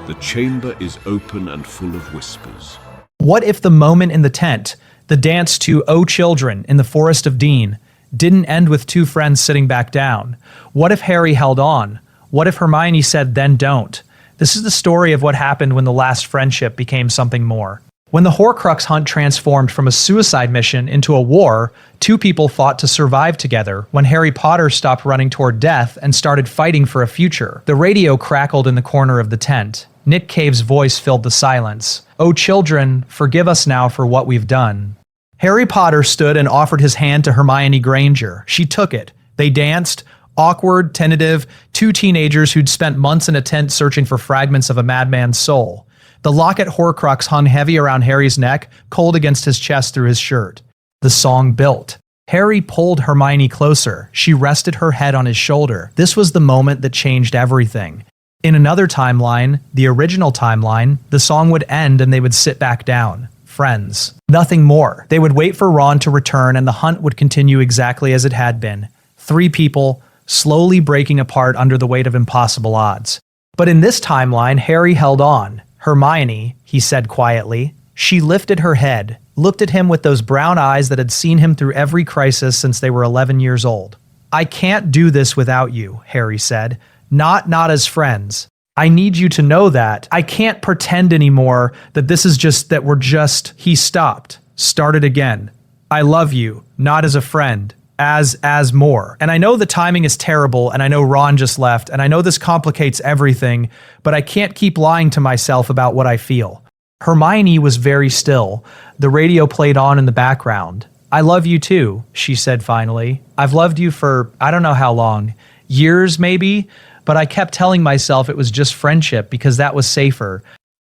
The chamber is open and full of whispers. What if the moment in the tent, the dance to "O Children" in the Forest of Dean, didn't end with two friends sitting back down? What if Harry held on? What if Hermione said, "Then don't"? This is the story of what happened when the last friendship became something more. When the Horcrux hunt transformed from a suicide mission into a war, two people fought to survive together when Harry Potter stopped running toward death and started fighting for a future. The radio crackled in the corner of the tent. Nick Cave's voice filled the silence. "O children, forgive us now for what we've done." Harry Potter stood and offered his hand to Hermione Granger. She took it. They danced, awkward, tentative, two teenagers who'd spent months in a tent searching for fragments of a madman's soul. The locket Horcrux hung heavy around Harry's neck, cold against his chest through his shirt. The song built. Harry pulled Hermione closer. She rested her head on his shoulder. This was the moment that changed everything. In another timeline, the original timeline, the song would end and they would sit back down. Friends. Nothing more. They would wait for Ron to return and the hunt would continue exactly as it had been. Three people, slowly breaking apart under the weight of impossible odds. But in this timeline, Harry held on. "Hermione," he said quietly. She lifted her head, looked at him with those brown eyes that had seen him through every crisis since they were 11 years old. "I can't do this without you," Harry said. Not as friends. I need you to know that. I can't pretend anymore that this is just that we're just..." He stopped, started again. "I love you, not as a friend. As more. And I know the timing is terrible, and I know Ron just left, and I know this complicates everything, but I can't keep lying to myself about what I feel." Hermione was very still. The radio played on in the background. "I love you too," she said finally. "I've loved you for I don't know how long. Years maybe, but I kept telling myself it was just friendship because that was safer.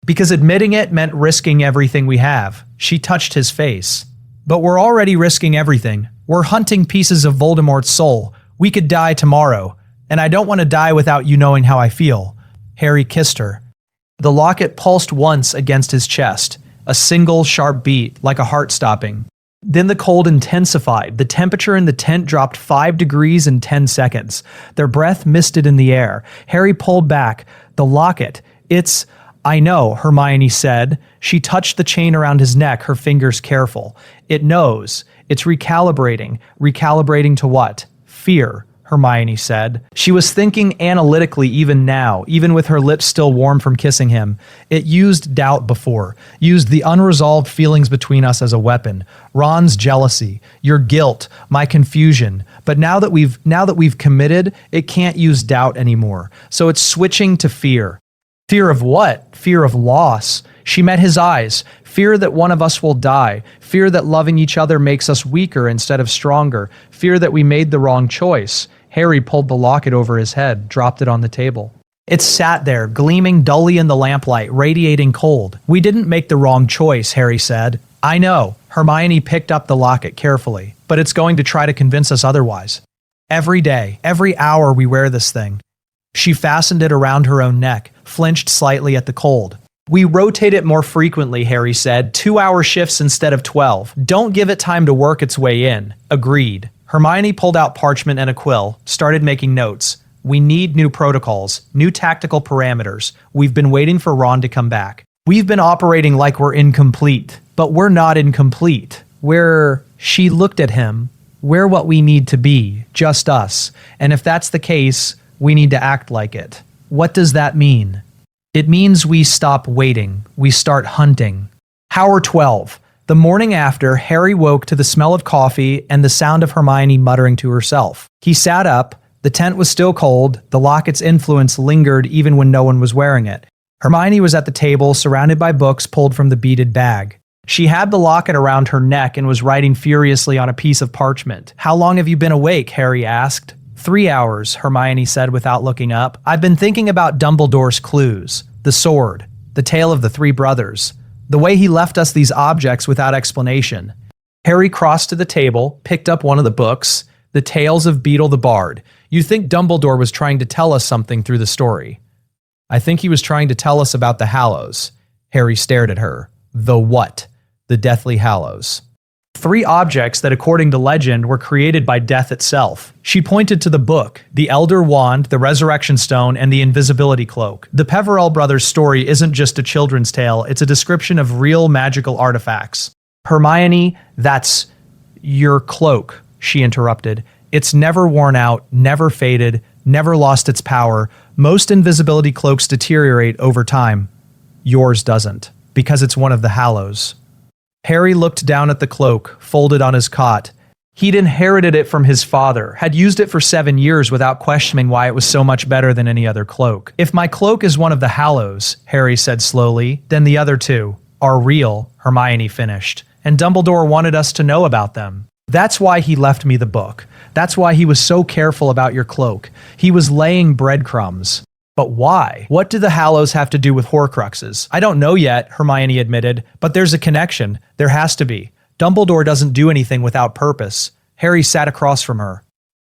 Because admitting it meant risking everything we have." She touched his face. "But we're already risking everything. We're hunting pieces of Voldemort's soul. We could die tomorrow, and I don't want to die without you knowing how I feel." Harry kissed her. The locket pulsed once against his chest, a single sharp beat, like a heart stopping. Then the cold intensified. The temperature in the tent dropped 5 degrees in 10 seconds. Their breath misted in the air. Harry pulled back. The locket. "It's..." "I know," Hermione said. She touched the chain around his neck, her fingers careful. "It knows. It's recalibrating." "Recalibrating to what?" "Fear," Hermione said. She was thinking analytically even now, even with her lips still warm from kissing him. "It used doubt before, used the unresolved feelings between us as a weapon. Ron's jealousy, your guilt, my confusion. But now that we've committed, it can't use doubt anymore. So it's switching to fear." "Fear of what?" "Fear of loss." She met his eyes. "Fear that one of us will die. Fear that loving each other makes us weaker instead of stronger. Fear that we made the wrong choice." Harry pulled the locket over his head, dropped it on the table. It sat there, gleaming dully in the lamplight, radiating cold. "We didn't make the wrong choice," Harry said. "I know." Hermione picked up the locket carefully. "But it's going to try to convince us otherwise. Every day, every hour we wear this thing." She fastened it around her own neck, flinched slightly at the cold. "We rotate it more frequently," Harry said. 2-hour shifts instead of 12. Don't give it time to work its way in." "Agreed." Hermione pulled out parchment and a quill, started making notes. "We need new protocols, new tactical parameters. We've been waiting for Ron to come back. We've been operating like we're incomplete, but we're not incomplete. She looked at him. "We're what we need to be, just us. And if that's the case, we need to act like it." "What does that mean?" "It means we stop waiting. We start hunting." Hour 12. The morning after, Harry woke to the smell of coffee and the sound of Hermione muttering to herself. He sat up. The tent was still cold. The locket's influence lingered even when no one was wearing it. Hermione was at the table, surrounded by books pulled from the beaded bag. She had the locket around her neck and was writing furiously on a piece of parchment. "How long have you been awake?" Harry asked. 3 hours, Hermione said without looking up. "I've been thinking about Dumbledore's clues. The sword. The tale of the 3 brothers. The way he left us these objects without explanation." Harry crossed to the table, picked up one of the books, The Tales of Beedle the Bard. "You think Dumbledore was trying to tell us something through the story?" "I think he was trying to tell us about the Hallows." Harry stared at her. "The what?" "The Deathly Hallows." 3 objects that, according to legend, were created by death itself. She pointed to the book, the Elder Wand, the Resurrection Stone, and the Invisibility Cloak. The Peverell brothers' story isn't just a children's tale, it's a description of real magical artifacts. Hermione, that's your cloak, she interrupted. It's never worn out, never faded, never lost its power. Most invisibility cloaks deteriorate over time. Yours doesn't, because it's one of the Hallows. Harry looked down at the cloak, folded on his cot. He'd inherited it from his father, had used it for 7 years without questioning why it was so much better than any other cloak. If my cloak is one of the Hallows, Harry said slowly, then the other 2 are real, Hermione finished, and Dumbledore wanted us to know about them. That's why he left me the book. That's why he was so careful about your cloak. He was laying breadcrumbs. But why? What do the Hallows have to do with Horcruxes? I don't know yet, Hermione admitted, but there's a connection. There has to be. Dumbledore doesn't do anything without purpose. Harry sat across from her,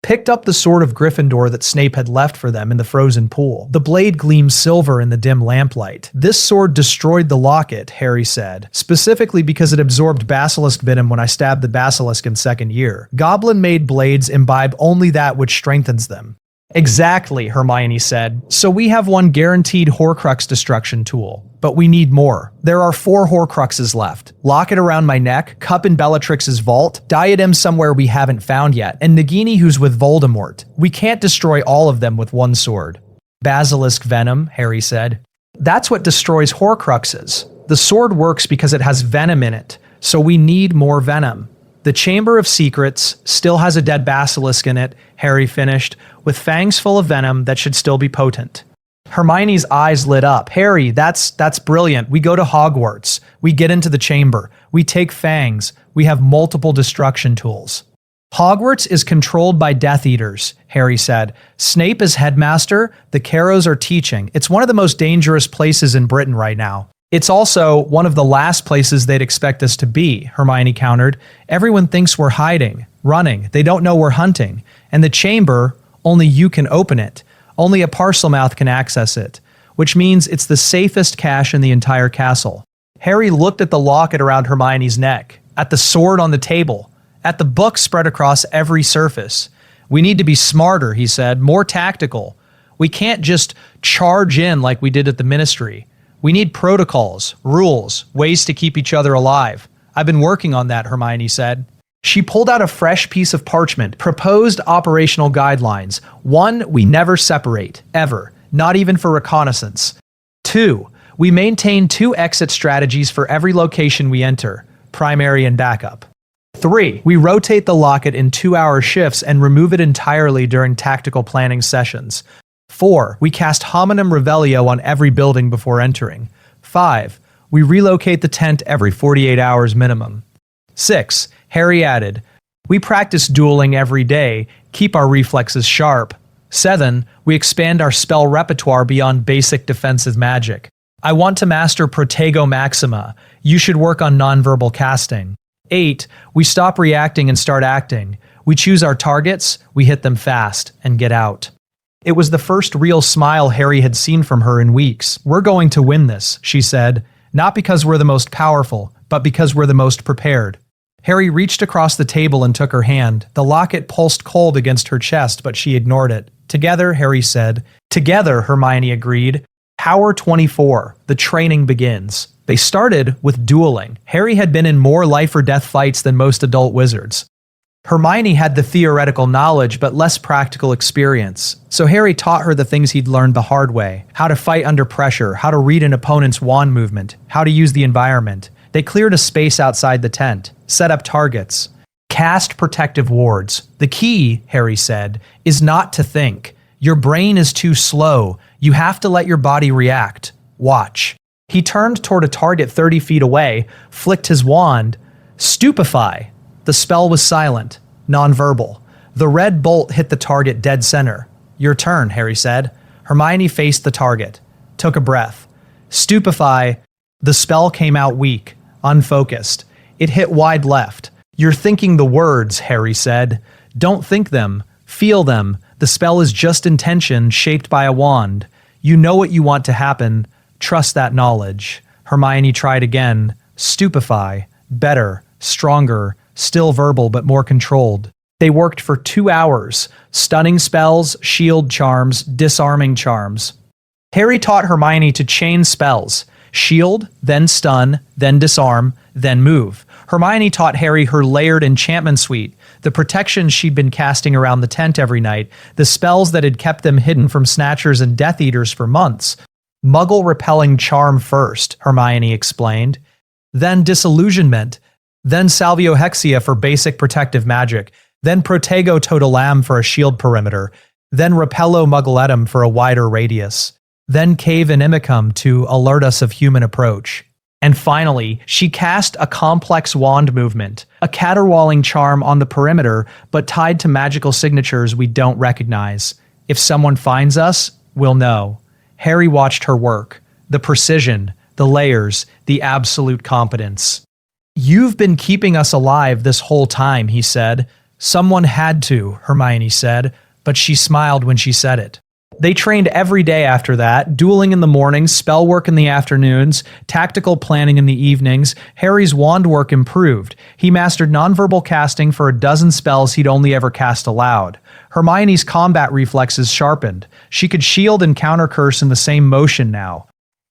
picked up the sword of Gryffindor that Snape had left for them in the frozen pool. The blade gleamed silver in the dim lamplight. This sword destroyed the locket, Harry said, specifically because it absorbed basilisk venom when I stabbed the basilisk in 2nd year. Goblin-made blades imbibe only that which strengthens them. Exactly, Hermione said. So we have one guaranteed Horcrux destruction tool, but we need more. There are 4 Horcruxes left. Locket around my neck, cup in Bellatrix's vault, diadem somewhere we haven't found yet, and Nagini who's with Voldemort. We can't destroy all of them with one sword. Basilisk venom, Harry said. That's what destroys Horcruxes. The sword works because it has venom in it, so we need more venom. The Chamber of Secrets still has a dead basilisk in it, Harry finished, with fangs full of venom that should still be potent. Hermione's eyes lit up. Harry, that's brilliant. We go to Hogwarts. We get into the chamber. We take fangs. We have multiple destruction tools. Hogwarts is controlled by Death Eaters, Harry said. Snape is headmaster. The Carrows are teaching. It's one of the most dangerous places in Britain right now. It's also one of the last places they'd expect us to be, Hermione countered. Everyone thinks we're hiding, running. They don't know we're hunting. And the chamber, only you can open it. Only a Parselmouth can access it, which means it's the safest cache in the entire castle. Harry looked at the locket around Hermione's neck, at the sword on the table, at the book spread across every surface. We need to be smarter, he said, more tactical. We can't just charge in like we did at the Ministry. We need protocols, rules, ways to keep each other alive. I've been working on that, Hermione said. She pulled out a fresh piece of parchment, proposed operational guidelines. 1, we never separate, ever, not even for reconnaissance. 2, we maintain 2 exit strategies for every location we enter, primary and backup. 3, we rotate the locket in 2-hour shifts and remove it entirely during tactical planning sessions. 4, we cast Hominum Revelio on every building before entering. 5, we relocate the tent every 48 hours minimum. 6, Harry added, we practice dueling every day, keep our reflexes sharp. 7, we expand our spell repertoire beyond basic defensive magic. I want to master Protego Maxima. You should work on nonverbal casting. 8, we stop reacting and start acting. We choose our targets, we hit them fast, and get out. It was the first real smile Harry had seen from her in weeks. We're going to win this, she said, not because we're the most powerful, but because we're the most prepared. Harry reached across the table and took her hand. The locket pulsed cold against her chest, but she ignored it. Together, Harry said. Together, Hermione agreed. Hour 24. The training begins. They started with dueling. Harry had been in more life-or-death fights than most adult wizards. Hermione had the theoretical knowledge but less practical experience, so Harry taught her the things he'd learned the hard way. How to fight under pressure, how to read an opponent's wand movement, how to use the environment. They cleared a space outside the tent, set up targets, cast protective wards. The key, Harry said, is not to think. Your brain is too slow. You have to let your body react. Watch. He turned toward a target 30 feet away, flicked his wand. Stupefy. The spell was silent, nonverbal. The red bolt hit the target dead center. Your turn, Harry said. Hermione faced the target, took a breath. Stupefy. The spell came out weak, unfocused. It hit wide left. You're thinking the words, Harry said. Don't think them. Feel them. The spell is just intention shaped by a wand. You know what you want to happen. Trust that knowledge. Hermione tried again. Stupefy. Better. Stronger. still verbal but more controlled. They worked for 2 hours, stunning spells, shield charms, disarming charms. Harry taught Hermione to chain spells, shield, then stun, then disarm, then move. Hermione taught Harry her layered enchantment suite, the protections she'd been casting around the tent every night, the spells that had kept them hidden from Snatchers and Death Eaters for months. Muggle-repelling charm first, Hermione explained. Then disillusionment. Then Salvio Hexia for basic protective magic. Then Protego Totalam for a shield perimeter. Then Repello Muggletum for a wider radius. Then Cave Inimicum to alert us of human approach. And finally, she cast a complex wand movement, a caterwauling charm on the perimeter, but tied to magical signatures we don't recognize. If someone finds us, we'll know. Harry watched her work. The precision, the layers, the absolute competence. "You've been keeping us alive this whole time," he said. "Someone had to," Hermione said, but she smiled when she said it. They trained every day after that, dueling in the mornings, spell work in the afternoons, tactical planning in the evenings. Harry's wand work improved. He mastered nonverbal casting for a dozen spells he'd only ever cast aloud. Hermione's combat reflexes sharpened. She could shield and counter curse in the same motion now.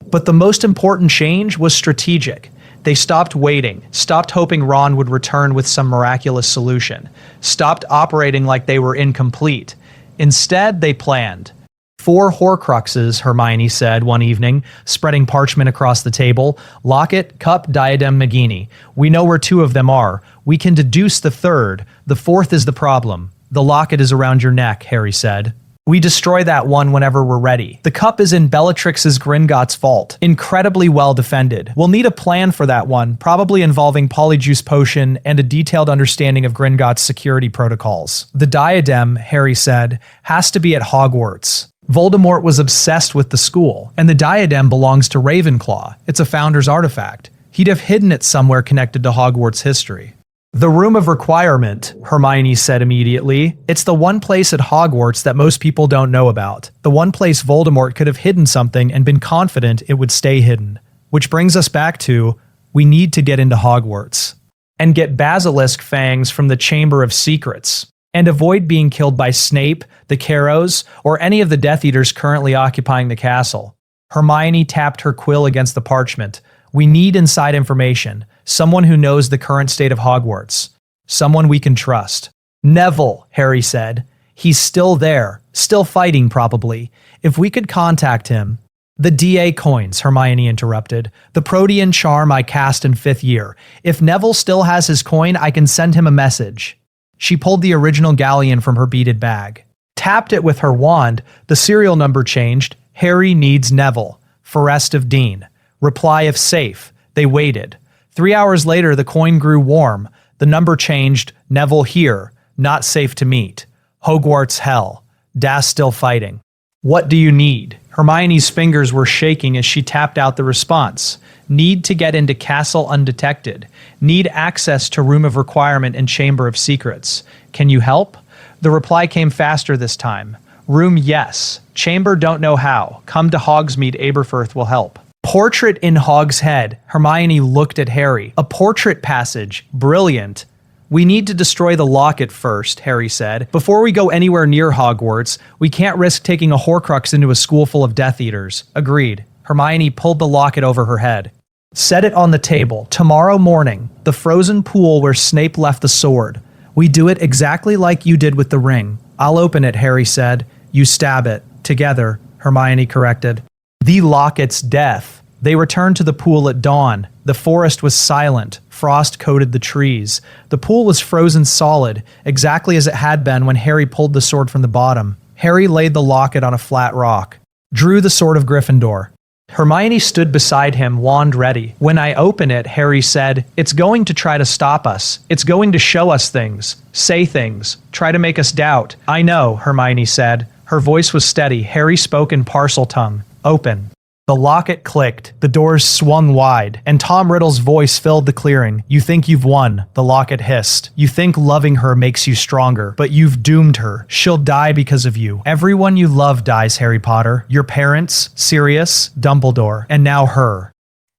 But the most important change was strategic. They stopped waiting, stopped hoping Ron would return with some miraculous solution, stopped operating like they were incomplete. Instead, they planned. 4 Horcruxes, Hermione said one evening, spreading parchment across the table. Locket, cup, diadem, Nagini. We know where 2 of them are. We can deduce the 3rd. The 4th is the problem. The locket is around your neck, Harry said. We destroy that one whenever we're ready. The cup is in Bellatrix's Gringotts vault, incredibly well defended. We'll need a plan for that one, probably involving Polyjuice Potion and a detailed understanding of Gringotts' security protocols. The diadem, Harry said, has to be at Hogwarts. Voldemort was obsessed with the school, and the diadem belongs to Ravenclaw. It's a founder's artifact. He'd have hidden it somewhere connected to Hogwarts history. The Room of Requirement, Hermione said immediately. It's the one place at Hogwarts that most people don't know about. The one place Voldemort could have hidden something and been confident it would stay hidden. Which brings us back to, we need to get into Hogwarts. And get Basilisk Fangs from the Chamber of Secrets. And avoid being killed by Snape, the Carrows, or any of the Death Eaters currently occupying the castle. Hermione tapped her quill against the parchment. We need inside information. Someone who knows the current state of Hogwarts. Someone we can trust. Neville, Harry said. He's still there. Still fighting, probably. If we could contact him. The DA coins, Hermione interrupted. The Protean charm I cast in 5th year. If Neville still has his coin, I can send him a message. She pulled the original galleon from her beaded bag. Tapped it with her wand. The serial number changed. Harry needs Neville. Forest of Dean. Reply if safe. They waited. 3 hours later, the coin grew warm. The number changed. Neville here. Not safe to meet. Hogwarts hell. Das still fighting. What do you need? Hermione's fingers were shaking as she tapped out the response. Need to get into castle undetected. Need access to Room of Requirement and Chamber of Secrets. Can you help? The reply came faster this time. Room yes. Chamber don't know how. Come to Hogsmeade, Aberforth will help. Portrait in Hogshead. Hermione looked at Harry. A portrait passage. Brilliant. We need to destroy the locket first, Harry said. Before we go anywhere near Hogwarts, we can't risk taking a Horcrux into a school full of Death Eaters. Agreed. Hermione pulled the locket over her head. Set it on the table. Tomorrow morning, the frozen pool where Snape left the sword. We do it exactly like you did with the ring. I'll open it, Harry said. You stab it. Together, Hermione corrected. The locket's death. They returned to the pool at dawn. The forest was silent. Frost coated the trees. The pool was frozen solid, exactly as it had been when Harry pulled the sword from the bottom. Harry laid the locket on a flat rock. Drew the sword of Gryffindor. Hermione stood beside him, wand ready. When I open it, Harry said, it's going to try to stop us. It's going to show us things. Say things. Try to make us doubt. I know, Hermione said. Her voice was steady. Harry spoke in Parseltongue. Open. The locket clicked, the doors swung wide, and Tom Riddle's voice filled the clearing. You think you've won, the locket hissed. You think loving her makes you stronger, but you've doomed her. She'll die because of you. Everyone you love dies, Harry Potter. Your parents, Sirius, Dumbledore, and now her.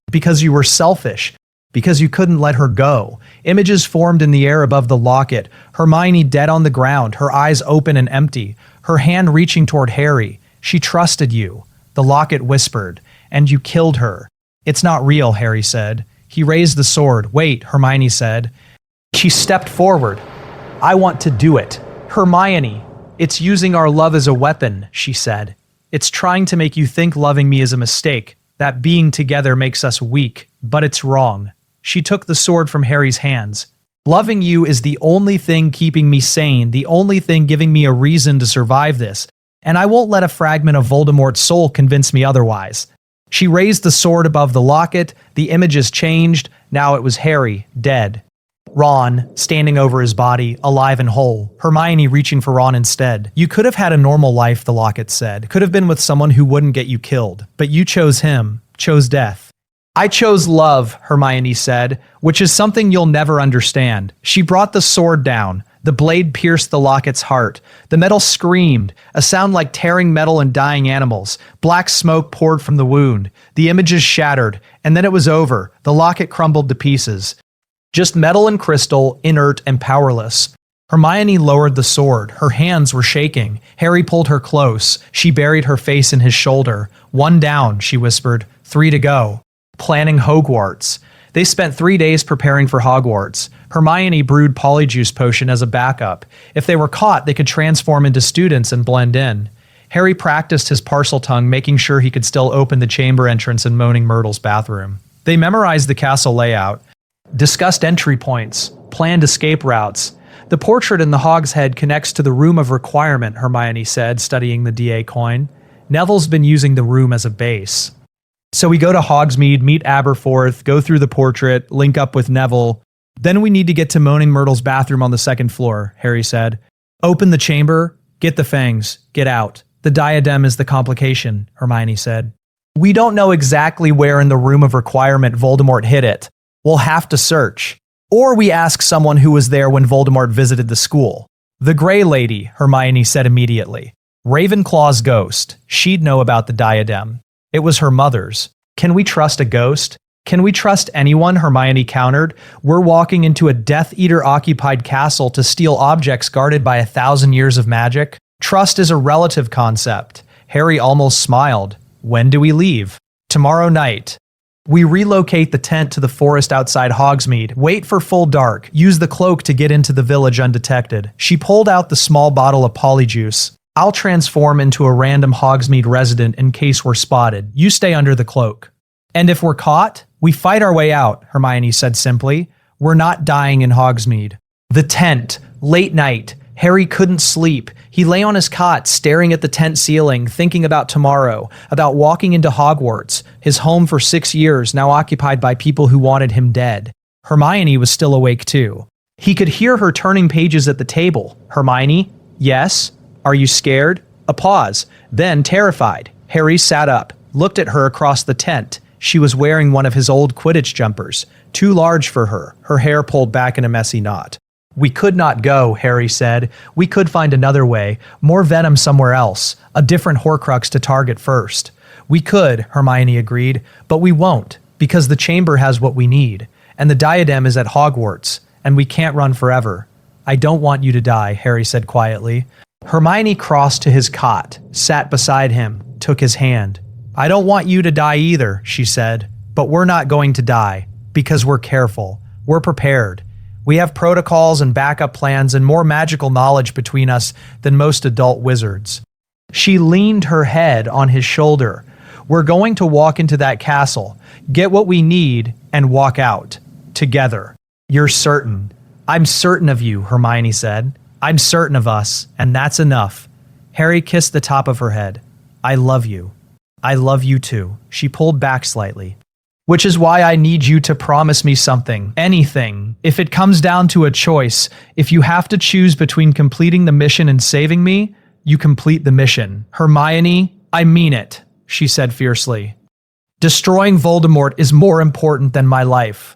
Because you were selfish. Because you couldn't let her go. Images formed in the air above the locket, Hermione dead on the ground, her eyes open and empty, her hand reaching toward Harry. She trusted you, the locket whispered, and you killed her. It's not real, Harry said. He raised the sword. Wait, Hermione said. She stepped forward. I want to do it. Hermione, it's using our love as a weapon, she said. It's trying to make you think loving me is a mistake, that being together makes us weak, but it's wrong. She took the sword from Harry's hands. Loving you is the only thing keeping me sane, the only thing giving me a reason to survive this, and I won't let a fragment of Voldemort's soul convince me otherwise. She raised the sword above the locket, the images changed, now it was Harry, dead. Ron, standing over his body, alive and whole. Hermione reaching for Ron instead. You could have had a normal life, the locket said. Could have been with someone who wouldn't get you killed. But you chose him, chose death. I chose love, Hermione said, which is something you'll never understand. She brought the sword down. The blade pierced the locket's heart. The metal screamed, a sound like tearing metal and dying animals. Black smoke poured from the wound. The images shattered, and then it was over. The locket crumbled to pieces. Just metal and crystal, inert and powerless. Hermione lowered the sword. Her hands were shaking. Harry pulled her close. She buried her face in his shoulder. 1 down, she whispered. 3 to go. Planning Hogwarts. They spent 3 days preparing for Hogwarts. Hermione brewed Polyjuice Potion as a backup. If they were caught, they could transform into students and blend in. Harry practiced his parcel tongue, making sure he could still open the chamber entrance in Moaning Myrtle's bathroom. They memorized the castle layout, discussed entry points, planned escape routes. The portrait in the Hogshead connects to the Room of Requirement, Hermione said, studying the DA coin. Neville's been using the room as a base. So we go to Hogsmeade, meet Aberforth, go through the portrait, link up with Neville. Then we need to get to Moaning Myrtle's bathroom on the 2nd floor, Harry said. Open the chamber, get the fangs, get out. The diadem is the complication, Hermione said. We don't know exactly where in the Room of Requirement Voldemort hid it. We'll have to search. Or we ask someone who was there when Voldemort visited the school. The Grey Lady, Hermione said immediately. Ravenclaw's ghost. She'd know about the diadem. It was her mother's. Can we trust a ghost? Can we trust anyone? Hermione countered. We're walking into a Death Eater-occupied castle to steal objects guarded by 1,000 years of magic. Trust is a relative concept. Harry almost smiled. When do we leave? Tomorrow night. We relocate the tent to the forest outside Hogsmeade. Wait for full dark. Use the cloak to get into the village undetected. She pulled out the small bottle of Polyjuice. I'll transform into a random Hogsmeade resident in case we're spotted. You stay under the cloak. And if we're caught, we fight our way out, Hermione said simply. We're not dying in Hogsmeade. The tent. Late night. Harry couldn't sleep. He lay on his cot, staring at the tent ceiling, thinking about tomorrow, about walking into Hogwarts, his home for 6 years, now occupied by people who wanted him dead. Hermione was still awake too. He could hear her turning pages at the table. Hermione? Yes? Are you scared? A pause. Then, terrified, Harry sat up, looked at her across the tent. She was wearing one of his old Quidditch jumpers, too large for her, her hair pulled back in a messy knot. We could not go, Harry said. We could find another way, more venom somewhere else, a different Horcrux to target first. We could, Hermione agreed, but we won't, because the chamber has what we need, and the diadem is at Hogwarts, and we can't run forever. I don't want you to die, Harry said quietly. Hermione crossed to his cot, sat beside him, took his hand. I don't want you to die either, she said, but we're not going to die, because we're careful. We're prepared. We have protocols and backup plans and more magical knowledge between us than most adult wizards. She leaned her head on his shoulder. We're going to walk into that castle, get what we need, and walk out. Together. You're certain. I'm certain of you, Hermione said. I'm certain of us, and that's enough. Harry kissed the top of her head. I love you. I love you too. She pulled back slightly. Which is why I need you to promise me something, anything. If it comes down to a choice, if you have to choose between completing the mission and saving me, you complete the mission. Hermione, I mean it, she said fiercely. Destroying Voldemort is more important than my life.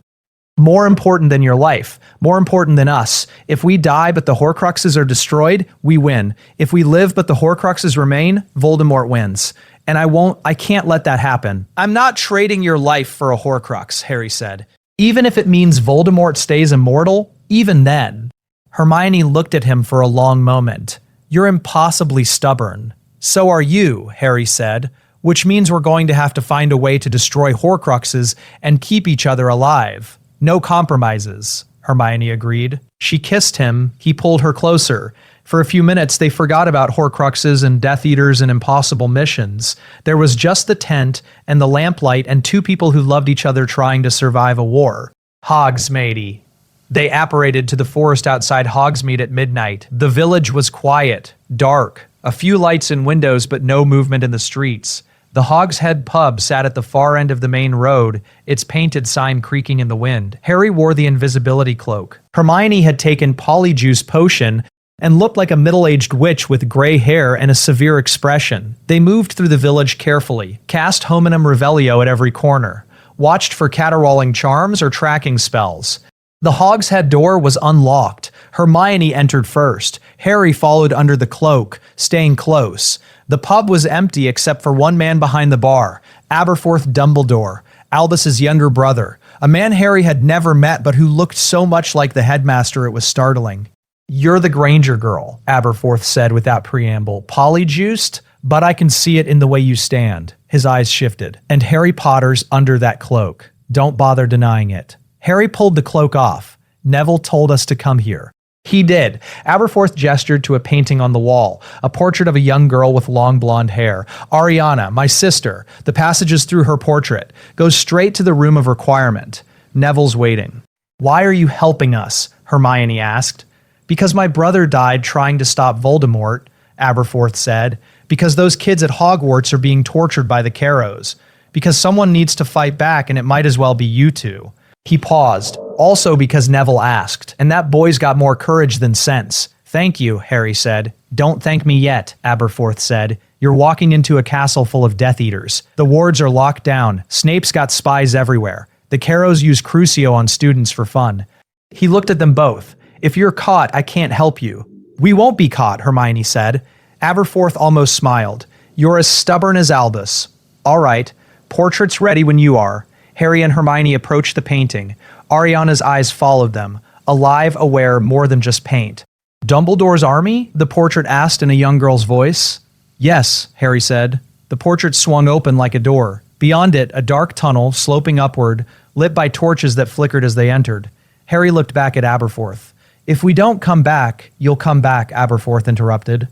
More important than your life. More important than us. If we die but the Horcruxes are destroyed, we win. If we live but the Horcruxes remain, Voldemort wins. And I can't let that happen. I'm not trading your life for a Horcrux, Harry said. Even if it means Voldemort stays immortal, even then. Hermione looked at him for a long moment. You're impossibly stubborn. So are you, Harry said, which means we're going to have to find a way to destroy Horcruxes and keep each other alive. No compromises, Hermione agreed. She kissed him, he pulled her closer. For a few minutes, they forgot about Horcruxes and Death Eaters and impossible missions. There was just the tent and the lamplight and two people who loved each other trying to survive a war. Hogsmeade. They apparated to the forest outside Hogsmeade at midnight. The village was quiet, dark, a few lights and windows but no movement in the streets. The Hogshead pub sat at the far end of the main road, its painted sign creaking in the wind. Harry wore the invisibility cloak. Hermione had taken Polyjuice potion and looked like a middle-aged witch with gray hair and a severe expression. They moved through the village carefully, cast Hominum Revelio at every corner, watched for caterwauling charms or tracking spells. The Hogshead door was unlocked. Hermione entered first. Harry followed under the cloak, staying close. The pub was empty except for one man behind the bar, Aberforth Dumbledore, Albus's younger brother, a man Harry had never met but who looked so much like the headmaster it was startling. You're the Granger girl, Aberforth said without preamble. Polyjuiced? But I can see it in the way you stand. His eyes shifted. And Harry Potter's under that cloak. Don't bother denying it. Harry pulled the cloak off. Neville told us to come here. He did. Aberforth gestured to a painting on the wall, a portrait of a young girl with long blonde hair. Ariana, my sister. The passages through her portrait. Goes straight to the room of requirement. Neville's waiting. Why are you helping us? Hermione asked. Because my brother died trying to stop Voldemort, Aberforth said. Because those kids at Hogwarts are being tortured by the Carrows. Because someone needs to fight back and it might as well be you two. He paused. Also because Neville asked, and that boy's got more courage than sense. Thank you, Harry said. Don't thank me yet, Aberforth said. You're walking into a castle full of Death Eaters. The wards are locked down. Snape's got spies everywhere. The Carrows use Crucio on students for fun. He looked at them both. If you're caught, I can't help you. We won't be caught, Hermione said. Aberforth almost smiled. You're as stubborn as Albus. All right. Portrait's ready when you are. Harry and Hermione approached the painting. Ariana's eyes followed them, alive, aware, more than just paint. Dumbledore's army? The portrait asked in a young girl's voice. Yes, Harry said. The portrait swung open like a door. Beyond it, a dark tunnel, sloping upward, lit by torches that flickered as they entered. Harry looked back at Aberforth. If we don't come back, you'll come back, Aberforth interrupted.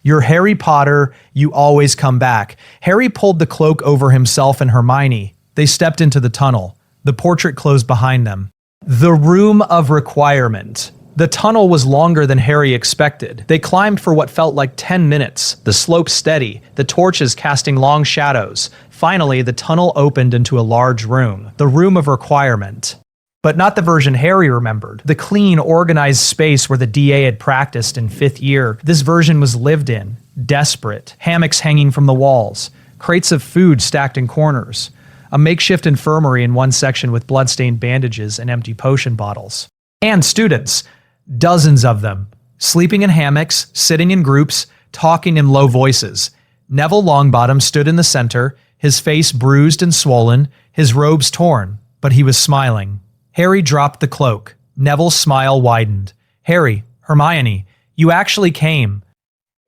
You're Harry Potter, you always come back. Harry pulled the cloak over himself and Hermione. They stepped into the tunnel. The portrait closed behind them. The room of requirement. The tunnel was longer than Harry expected. They climbed for what felt like 10 minutes, the slope steady, the torches casting long shadows. Finally, the tunnel opened into a large room, the room of requirement. But not the version Harry remembered. The clean, organized space where the DA had practiced in 5th year. This version was lived in, desperate, hammocks hanging from the walls, crates of food stacked in corners. A makeshift infirmary in one section with bloodstained bandages and empty potion bottles. And students, dozens of them, sleeping in hammocks, sitting in groups, talking in low voices. Neville Longbottom stood in the center, his face bruised and swollen, his robes torn, but he was smiling. Harry dropped the cloak. Neville's smile widened. Harry, Hermione, you actually came.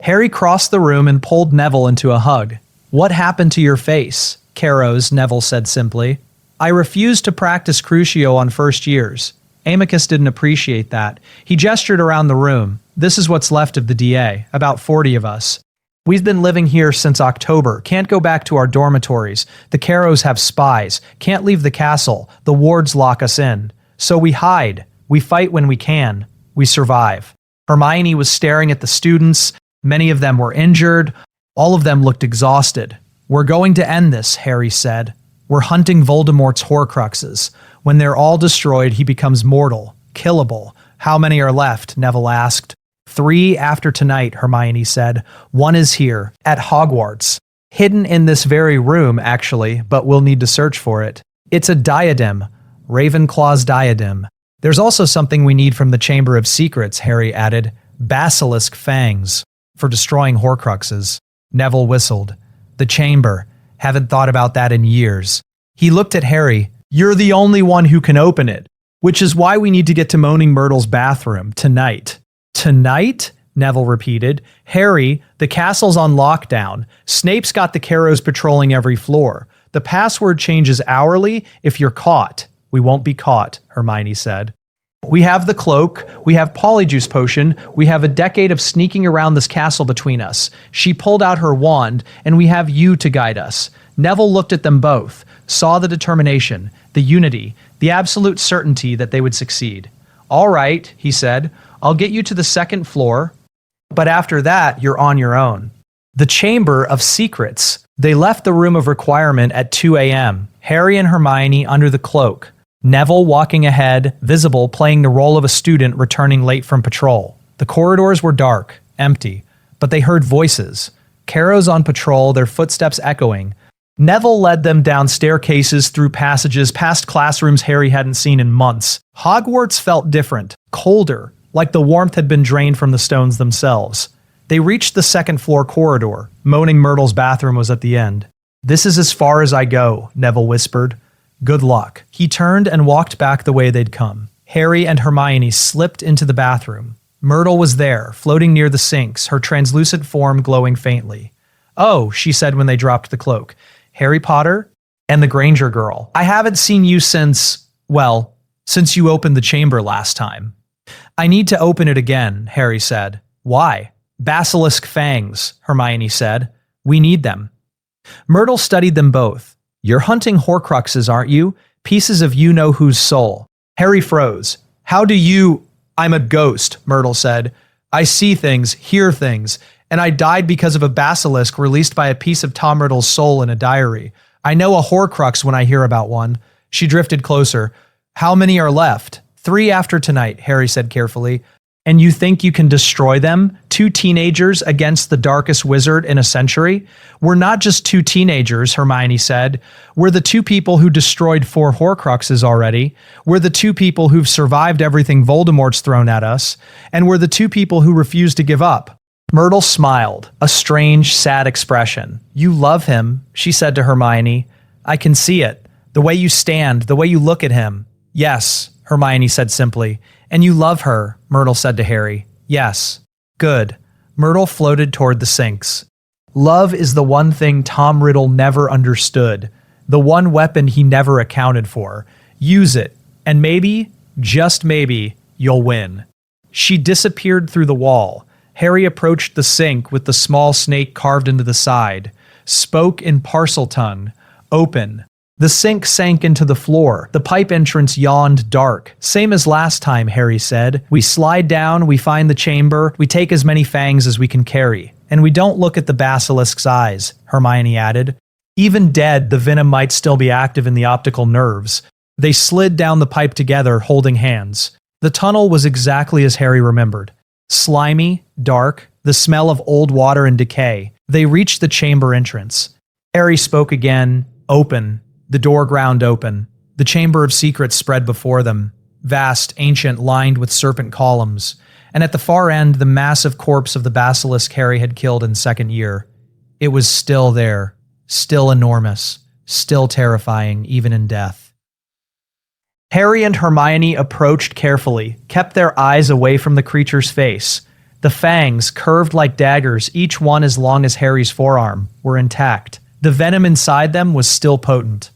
Harry crossed the room and pulled Neville into a hug. What happened to your face? Carrows, Neville said simply. I refused to practice Crucio on first years. Amicus didn't appreciate that. He gestured around the room. This is what's left of the DA, about 40 of us. We've been living here since October, can't go back to our dormitories. The Carrows have spies, can't leave the castle, the wards lock us in. So we hide, we fight when we can, we survive. Hermione was staring at the students, many of them were injured, all of them looked exhausted. We're going to end this, Harry said. We're hunting Voldemort's Horcruxes. When they're all destroyed, he becomes mortal, killable. How many are left? Neville asked. 3 after tonight, Hermione said. 1 is here, at Hogwarts. Hidden in this very room, actually, but we'll need to search for it. It's a diadem, Ravenclaw's diadem. There's also something we need from the Chamber of Secrets, Harry added. Basilisk fangs, for destroying Horcruxes. Neville whistled. The chamber. Haven't thought about that in years. He looked at Harry. You're the only one who can open it, which is why we need to get to Moaning Myrtle's bathroom tonight. Tonight? Neville repeated. Harry, the castle's on lockdown. Snape's got the Carrows patrolling every floor. The password changes hourly if you're caught. We won't be caught, Hermione said. We have the cloak, we have Polyjuice Potion, we have a decade of sneaking around this castle between us. She pulled out her wand, and we have you to guide us. Neville looked at them both, saw the determination, the unity, the absolute certainty that they would succeed. All right, he said, I'll get you to the second floor, but after that, you're on your own. The Chamber of Secrets. They left the room of requirement at 2 a.m., Harry and Hermione under the cloak. Neville walking ahead, visible, playing the role of a student returning late from patrol. The corridors were dark, empty, but they heard voices. Carrows on patrol, their footsteps echoing. Neville led them down staircases, through passages, past classrooms Harry hadn't seen in months. Hogwarts felt different, colder, like the warmth had been drained from the stones themselves. They reached the second-floor corridor. Moaning Myrtle's bathroom was at the end. This is as far as I go, Neville whispered. Good luck. He turned and walked back the way they'd come. Harry and Hermione slipped into the bathroom. Myrtle was there, floating near the sinks, her translucent form glowing faintly. Oh, she said when they dropped the cloak. Harry Potter? And the Granger girl. I haven't seen you since you opened the chamber last time. I need to open it again, Harry said. Why? Basilisk fangs, Hermione said. We need them. Myrtle studied them both. You're hunting Horcruxes, aren't you? Pieces of you-know-whose soul. Harry froze. How do you— I'm a ghost, Myrtle said. I see things, hear things, and I died because of a basilisk released by a piece of Tom Riddle's soul in a diary. I know a Horcrux when I hear about one. She drifted closer. How many are left? 3 after tonight, Harry said carefully. And you think you can destroy them? 2 teenagers against the darkest wizard in a century? We're not just 2 teenagers, Hermione said. We're the 2 people who destroyed 4 Horcruxes already. We're the 2 people who've survived everything Voldemort's thrown at us. And we're the 2 people who refuse to give up. Myrtle smiled, a strange, sad expression. You love him, she said to Hermione. I can see it. The way you stand, the way you look at him. Yes, Hermione said simply. And you love her, Myrtle said to Harry. Yes. Good. Myrtle floated toward the sinks. Love is the one thing Tom Riddle never understood, the one weapon he never accounted for. Use it, and maybe, just maybe, you'll win. She disappeared through the wall. Harry approached the sink with the small snake carved into the side, spoke in Parseltongue. Open. The sink sank into the floor. The pipe entrance yawned dark. Same as last time, Harry said. We slide down, we find the chamber, we take as many fangs as we can carry. And we don't look at the basilisk's eyes, Hermione added. Even dead, the venom might still be active in the optical nerves. They slid down the pipe together, holding hands. The tunnel was exactly as Harry remembered. Slimy, dark, the smell of old water and decay. They reached the chamber entrance. Harry spoke again. Open. The door ground open. The Chamber of Secrets spread before them, vast, ancient, lined with serpent columns, and at the far end the massive corpse of the basilisk Harry had killed in second year. It was still there, still enormous, still terrifying, even in death. Harry and Hermione approached carefully, kept their eyes away from the creature's face. The fangs, curved like daggers, each one as long as Harry's forearm, were intact. The venom inside them was still potent.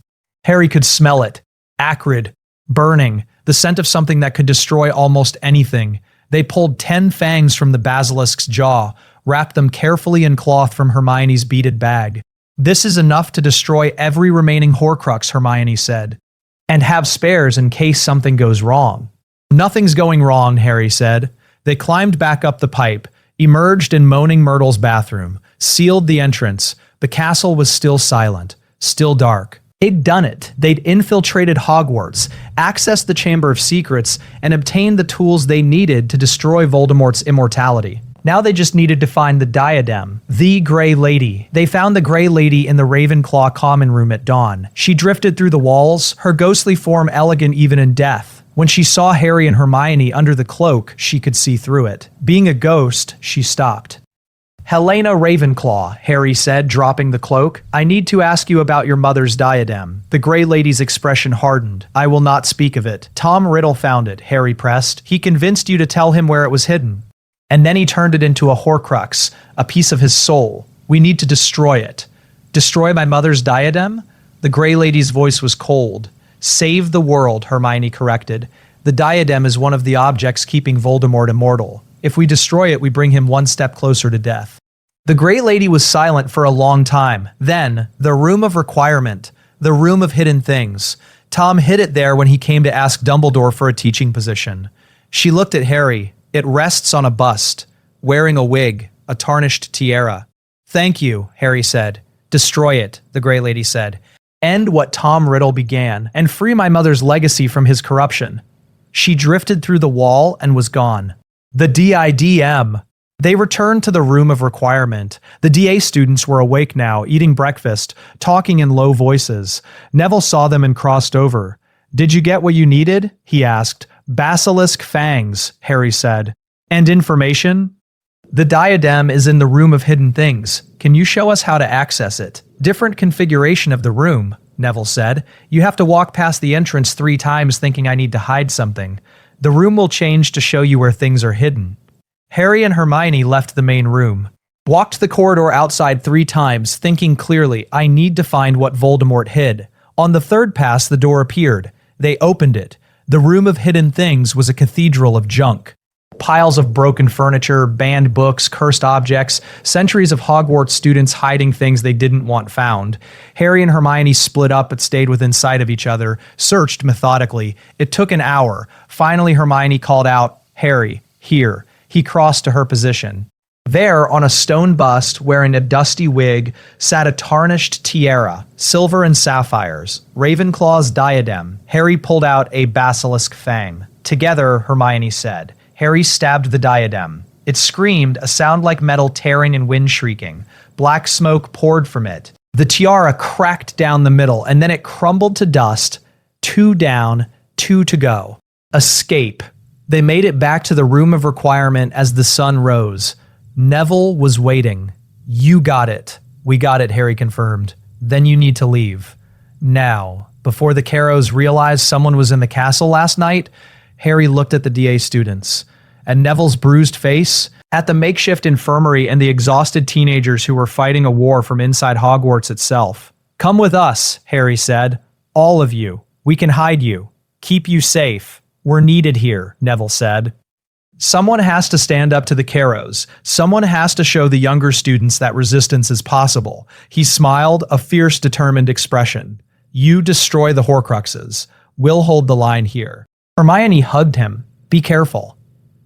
Harry could smell it. Acrid, burning, the scent of something that could destroy almost anything. They pulled 10 fangs from the basilisk's jaw, wrapped them carefully in cloth from Hermione's beaded bag. This is enough to destroy every remaining Horcrux, Hermione said. And have spares in case something goes wrong. Nothing's going wrong, Harry said. They climbed back up the pipe, emerged in Moaning Myrtle's bathroom, sealed the entrance. The castle was still silent, still dark. They'd done it. They'd infiltrated Hogwarts, accessed the Chamber of Secrets, and obtained the tools they needed to destroy Voldemort's immortality. Now they just needed to find the diadem, the Grey Lady. They found the Grey Lady in the Ravenclaw common room at dawn. She drifted through the walls, her ghostly form elegant even in death. When she saw Harry and Hermione under the cloak, she could see through it. Being a ghost, she stopped. Helena Ravenclaw, Harry said, dropping the cloak. I need to ask you about your mother's diadem. The Grey Lady's expression hardened. I will not speak of it. Tom Riddle found it, Harry pressed. He convinced you to tell him where it was hidden. And then he turned it into a Horcrux, a piece of his soul. We need to destroy it. Destroy my mother's diadem? The Grey Lady's voice was cold. Save the world, Hermione corrected. The diadem is one of the objects keeping Voldemort immortal. If we destroy it, we bring him one step closer to death. The Grey Lady was silent for a long time. Then, the Room of Requirement, the Room of Hidden Things. Tom hid it there when he came to ask Dumbledore for a teaching position. She looked at Harry. It rests on a bust, wearing a wig, a tarnished tiara. Thank you, Harry said. Destroy it, the Grey Lady said. End what Tom Riddle began, and free my mother's legacy from his corruption. She drifted through the wall and was gone. The diadem. They returned to the Room of Requirement. The DA students were awake now, eating breakfast, talking in low voices. Neville saw them and crossed over. Did you get what you needed? He asked. Basilisk fangs, Harry said. And information? The diadem is in the Room of Hidden Things. Can you show us how to access it? Different configuration of the room, Neville said. You have to walk past the entrance 3 times thinking I need to hide something. The room will change to show you where things are hidden. Harry and Hermione left the main room. Walked the corridor outside 3 times, thinking clearly, I need to find what Voldemort hid. On the 3rd pass, the door appeared. They opened it. The Room of Hidden Things was a cathedral of junk. Piles of broken furniture, banned books, cursed objects, centuries of Hogwarts students hiding things they didn't want found. Harry and Hermione split up but stayed within sight of each other, searched methodically. It took an hour. Finally, Hermione called out, Harry, here. He crossed to her position. There, on a stone bust, wearing a dusty wig, sat a tarnished tiara, silver and sapphires, Ravenclaw's diadem. Harry pulled out a basilisk fang. Together, Hermione said. Harry stabbed the diadem. It screamed, a sound like metal tearing and wind shrieking. Black smoke poured from it. The tiara cracked down the middle, and then it crumbled to dust. 2 down, 2 to go. Escape. They made it back to the Room of Requirement as the sun rose. Neville was waiting. You got it. We got it, Harry confirmed. Then you need to leave. Now, before the Carrows realized someone was in the castle last night, Harry looked at the DA students, at Neville's bruised face, at the makeshift infirmary and the exhausted teenagers who were fighting a war from inside Hogwarts itself. Come with us, Harry said. All of you. We can hide you. Keep you safe. We're needed here, Neville said. Someone has to stand up to the Carrows. Someone has to show the younger students that resistance is possible. He smiled, a fierce, determined expression. You destroy the Horcruxes. We'll hold the line here. Hermione hugged him. Be careful.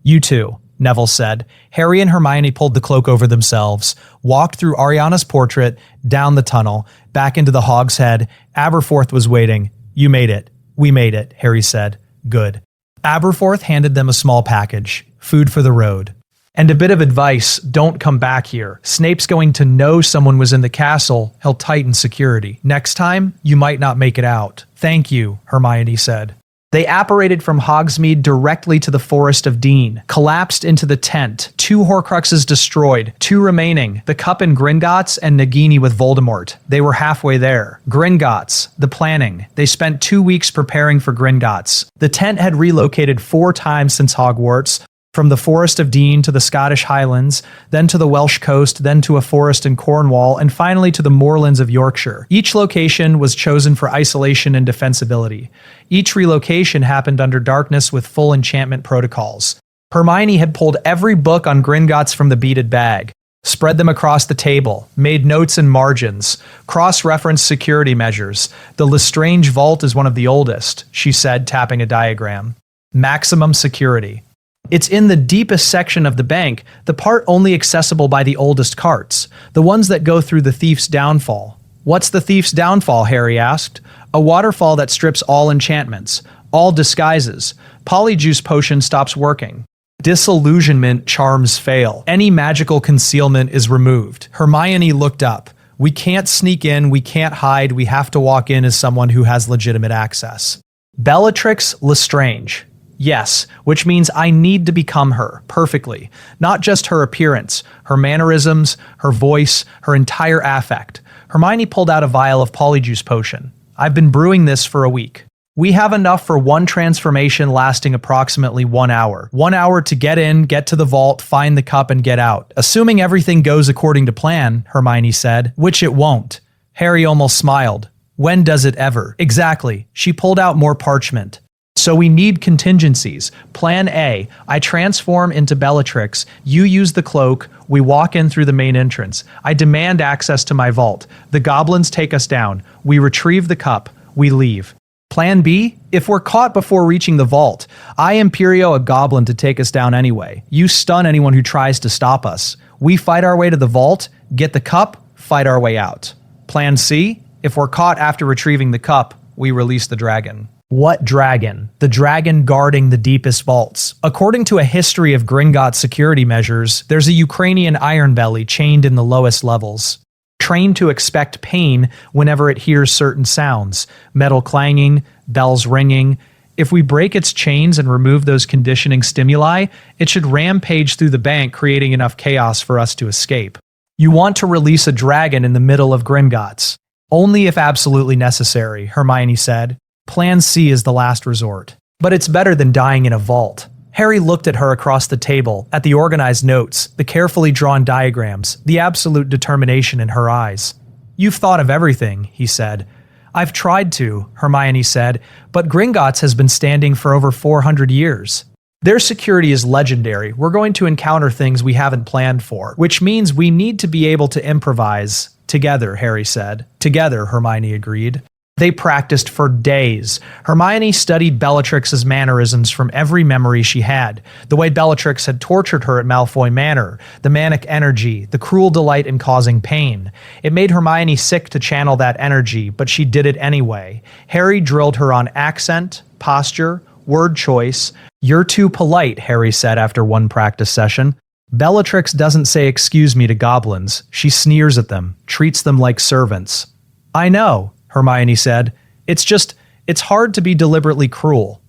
You too, Neville said. Harry and Hermione pulled the cloak over themselves, walked through Ariana's portrait, down the tunnel, back into the Hogshead. Aberforth was waiting. You made it. We made it, Harry said. Good. Aberforth handed them a small package, food for the road. And a bit of advice, don't come back here. Snape's going to know someone was in the castle. He'll tighten security. Next time, you might not make it out. Thank you, Hermione said. They apparated from Hogsmeade directly to the Forest of Dean, collapsed into the tent, 2 Horcruxes destroyed, 2 remaining, the cup in Gringotts and Nagini with Voldemort. They were halfway there. Gringotts, the planning. They spent 2 weeks preparing for Gringotts. The tent had relocated 4 times since Hogwarts, from the Forest of Dean to the Scottish Highlands, then to the Welsh coast, then to a forest in Cornwall, and finally to the moorlands of Yorkshire. Each location was chosen for isolation and defensibility. Each relocation happened under darkness with full enchantment protocols. Hermione had pulled every book on Gringotts from the beaded bag, spread them across the table, made notes and margins, cross-referenced security measures. The Lestrange Vault is one of the oldest, she said, tapping a diagram. Maximum security. It's in the deepest section of the bank, the part only accessible by the oldest carts, the ones that go through the thief's downfall. What's the thief's downfall, Harry asked. A waterfall that strips all enchantments, all disguises. Polyjuice potion stops working. Disillusionment charms fail. Any magical concealment is removed. Hermione looked up. We can't sneak in, we can't hide, we have to walk in as someone who has legitimate access. Bellatrix Lestrange. Yes, which means I need to become her, perfectly. Not just her appearance, her mannerisms, her voice, her entire affect. Hermione pulled out a vial of polyjuice potion. I've been brewing this for a week. We have enough for one transformation lasting approximately 1 hour. 1 hour to get in, get to the vault, find the cup, and get out. Assuming everything goes according to plan, Hermione said, which it won't. Harry almost smiled. When does it ever? Exactly. She pulled out more parchment. So we need contingencies. Plan A, I transform into Bellatrix, you use the cloak, we walk in through the main entrance. I demand access to my vault. The goblins take us down. We retrieve the cup. We leave. Plan B, if we're caught before reaching the vault, I imperio a goblin to take us down anyway. You stun anyone who tries to stop us. We fight our way to the vault, get the cup, fight our way out. Plan C, if we're caught after retrieving the cup, we release the dragon. What dragon? The dragon guarding the deepest vaults. According to a history of Gringotts security measures, there's a Ukrainian iron belly chained in the lowest levels. Trained to expect pain whenever it hears certain sounds, metal clanging, bells ringing. If we break its chains and remove those conditioning stimuli, it should rampage through the bank, creating enough chaos for us to escape. You want to release a dragon in the middle of Gringotts. Only if absolutely necessary, Hermione said. Plan C is the last resort. But it's better than dying in a vault. Harry looked at her across the table, at the organized notes, the carefully drawn diagrams, the absolute determination in her eyes. You've thought of everything, he said. I've tried to, Hermione said, but Gringotts has been standing for over 400 years. Their security is legendary. We're going to encounter things we haven't planned for, which means we need to be able to improvise. Together, Harry said. Together, Hermione agreed. They practiced for days. Hermione studied Bellatrix's mannerisms from every memory she had. The way Bellatrix had tortured her at Malfoy Manor, the manic energy, the cruel delight in causing pain. It made Hermione sick to channel that energy, but she did it anyway. Harry drilled her on accent, posture, word choice. You're too polite, Harry said after one practice session. Bellatrix doesn't say excuse me to goblins. She sneers at them, treats them like servants. I know, Hermione said. It's hard to be deliberately cruel.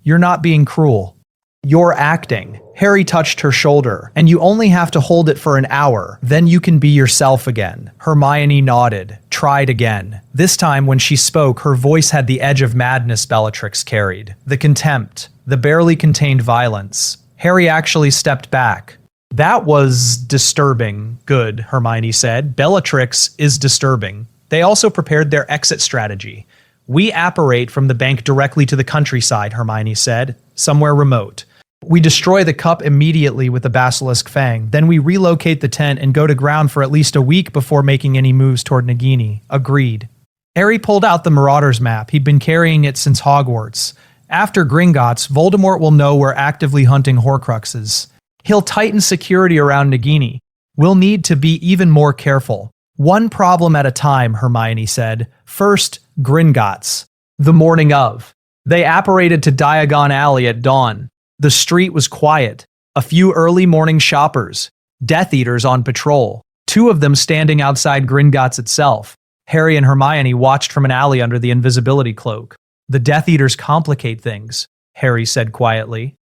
You're not being cruel. You're acting. Harry touched her shoulder, and you only have to hold it for an hour. Then you can be yourself again. Hermione nodded, tried again. This time when she spoke, her voice had the edge of madness Bellatrix carried. The contempt, the barely contained violence. Harry actually stepped back. That was disturbing. Good, Hermione said. Bellatrix is disturbing. They also prepared their exit strategy. We apparate from the bank directly to the countryside, Hermione said, somewhere remote. We destroy the cup immediately with the basilisk fang. Then we relocate the tent and go to ground for at least a week before making any moves toward Nagini. Agreed. Harry pulled out the Marauders map. He'd been carrying it since Hogwarts. After Gringotts, Voldemort will know we're actively hunting Horcruxes. He'll tighten security around Nagini. We'll need to be even more careful. One problem at a time, Hermione said. First, Gringotts. The morning of. They apparated to Diagon Alley at dawn. The street was quiet. A few early morning shoppers. Death Eaters on patrol. 2 of them standing outside Gringotts itself. Harry and Hermione watched from an alley under the invisibility cloak. The Death Eaters complicate things, Harry said quietly.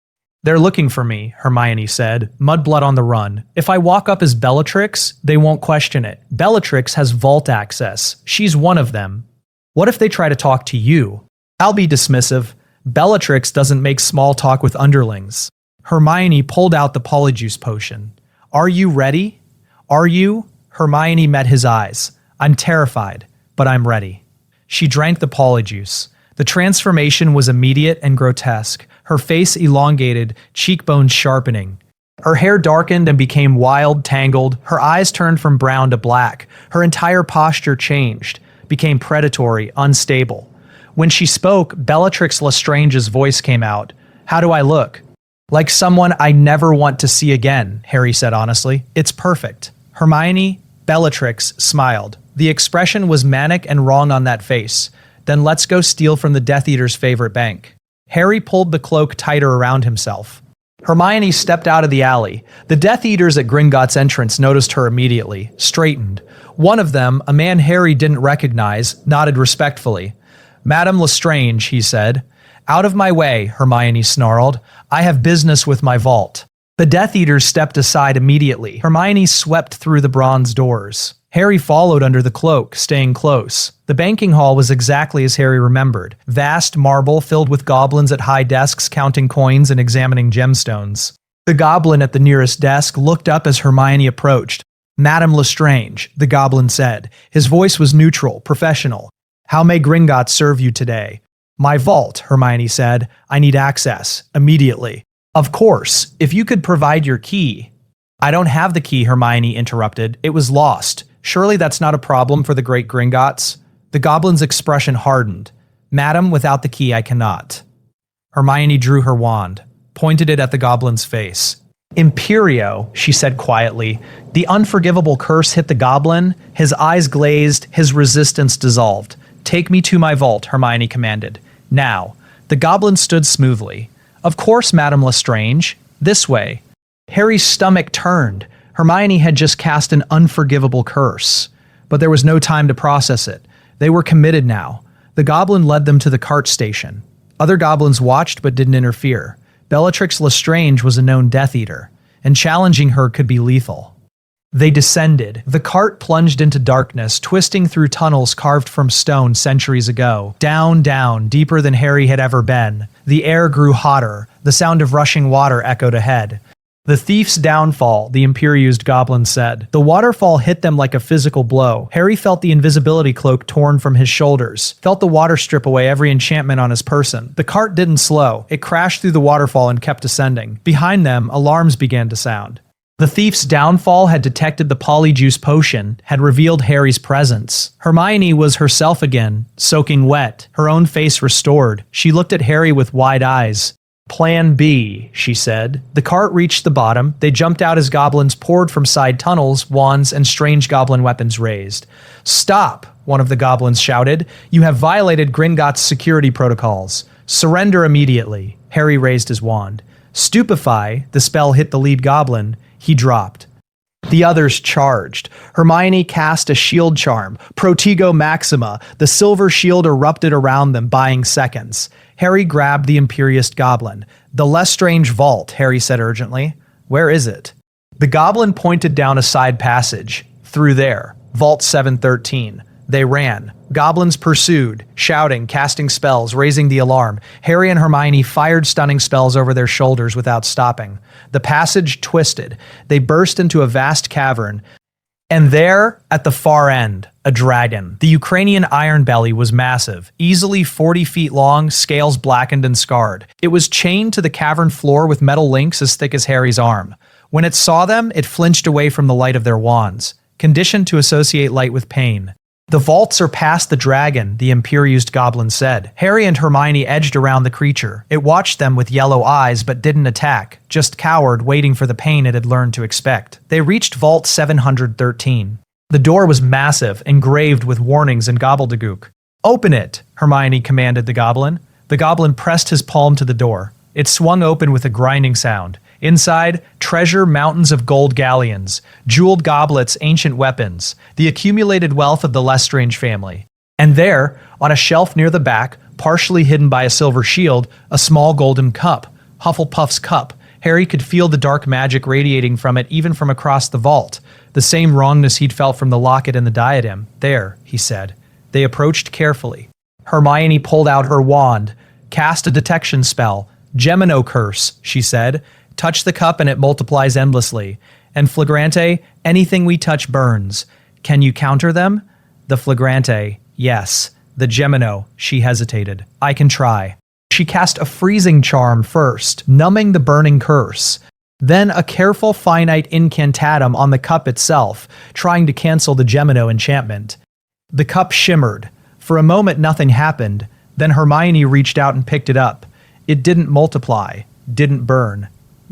They're looking for me, Hermione said, mudblood on the run. If I walk up as Bellatrix, they won't question it. Bellatrix has vault access. She's one of them. What if they try to talk to you? I'll be dismissive. Bellatrix doesn't make small talk with underlings. Hermione pulled out the polyjuice potion. Are you ready? Are you? Hermione met his eyes. I'm terrified, but I'm ready. She drank the polyjuice. The transformation was immediate and grotesque. Her face elongated, cheekbones sharpening. Her hair darkened and became wild, tangled. Her eyes turned from brown to black. Her entire posture changed, became predatory, unstable. When she spoke, Bellatrix Lestrange's voice came out. How do I look? Like someone I never want to see again, Harry said honestly. It's perfect. Hermione, Bellatrix, smiled. The expression was manic and wrong on that face. Then let's go steal from the Death Eater's favorite bank. Harry pulled the cloak tighter around himself. Hermione stepped out of the alley. The Death Eaters at Gringotts' entrance noticed her immediately, straightened. One of them, a man Harry didn't recognize, nodded respectfully. Madame Lestrange, he said. "Out of my way," Hermione snarled. "I have business with my vault." The Death Eaters stepped aside immediately. Hermione swept through the bronze doors. Harry followed under the cloak, staying close. The banking hall was exactly as Harry remembered. Vast marble filled with goblins at high desks counting coins and examining gemstones. The goblin at the nearest desk looked up as Hermione approached. "Madame Lestrange," the goblin said. His voice was neutral, professional. "How may Gringotts serve you today?" "My vault," Hermione said. "I need access. Immediately." "Of course, if you could provide your key." "I don't have the key," Hermione interrupted. "It was lost. Surely that's not a problem for the great Gringotts." The goblin's expression hardened. "Madam, without the key I cannot." Hermione drew her wand, pointed it at the goblin's face. "Imperio," she said quietly. The unforgivable curse hit the goblin. His eyes glazed, his resistance dissolved. "Take me to my vault," Hermione commanded. "Now." The goblin stood smoothly. "Of course, Madame Lestrange. This way." Harry's stomach turned. Hermione had just cast an unforgivable curse. But there was no time to process it. They were committed now. The goblin led them to the cart station. Other goblins watched but didn't interfere. Bellatrix Lestrange was a known Death Eater, and challenging her could be lethal. They descended. The cart plunged into darkness, twisting through tunnels carved from stone centuries ago. Down, down, deeper than Harry had ever been. The air grew hotter. The sound of rushing water echoed ahead. "The thief's downfall," the imperused goblin said. The waterfall hit them like a physical blow. Harry felt the invisibility cloak torn from his shoulders, felt the water strip away every enchantment on his person. The cart didn't slow. It crashed through the waterfall and kept descending. Behind them, alarms began to sound. The thief's downfall had detected the polyjuice potion, had revealed Harry's presence. Hermione was herself again, soaking wet, her own face restored. She looked at Harry with wide eyes. "Plan B," she said. The cart reached the bottom. They jumped out as goblins poured from side tunnels, wands, and strange goblin weapons raised. "Stop!" one of the goblins shouted. "You have violated Gringotts' security protocols. Surrender immediately." Harry raised his wand. Stupefy, the spell hit the lead goblin. He dropped. The others charged. Hermione cast a shield charm, Protego Maxima. The silver shield erupted around them, buying seconds. Harry grabbed the imperious goblin. "The Lestrange vault," Harry said urgently. "Where is it?" The goblin pointed down a side passage. "Through there. Vault 713. They ran. Goblins pursued, shouting, casting spells, raising the alarm. Harry and Hermione fired stunning spells over their shoulders without stopping. The passage twisted. They burst into a vast cavern. And there, at the far end, a dragon. The Ukrainian iron belly was massive, easily 40 feet long, scales blackened and scarred. It was chained to the cavern floor with metal links as thick as Harry's arm. When it saw them, it flinched away from the light of their wands, conditioned to associate light with pain. "The vault surpassed the dragon," the imperused goblin said. Harry and Hermione edged around the creature. It watched them with yellow eyes but didn't attack, just cowered, waiting for the pain it had learned to expect. They reached Vault 713. The door was massive, engraved with warnings and gobbledygook. "Open it," Hermione commanded the goblin. The goblin pressed his palm to the door. It swung open with a grinding sound. Inside, treasure mountains of gold galleons, jeweled goblets, ancient weapons, the accumulated wealth of the Lestrange family. And there, on a shelf near the back, partially hidden by a silver shield, a small golden cup, Hufflepuff's cup. Harry could feel the dark magic radiating from it even from across the vault, the same wrongness he'd felt from the locket and the diadem. "There," he said. They approached carefully. Hermione pulled out her wand, cast a detection spell. "Gemino curse," she said. "Touch the cup and it multiplies endlessly. And Flagrante, anything we touch burns. Can you counter them?" The Flagrante, yes. The Gemino, she hesitated. "I can try." She cast a freezing charm first, numbing the burning curse. Then a careful finite incantatum on the cup itself, trying to cancel the Gemino enchantment. The cup shimmered. For a moment nothing happened. Then Hermione reached out and picked it up. It didn't multiply, didn't burn.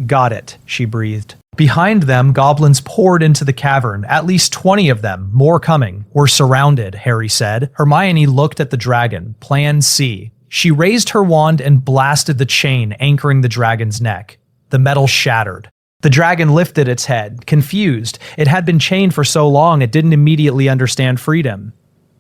"Got it," she breathed. Behind them, goblins poured into the cavern. At least 20 of them, more coming. "We're surrounded," Harry said. Hermione looked at the dragon. Plan C. She raised her wand and blasted the chain anchoring the dragon's neck. The metal shattered. The dragon lifted its head, confused. It had been chained for so long it didn't immediately understand freedom.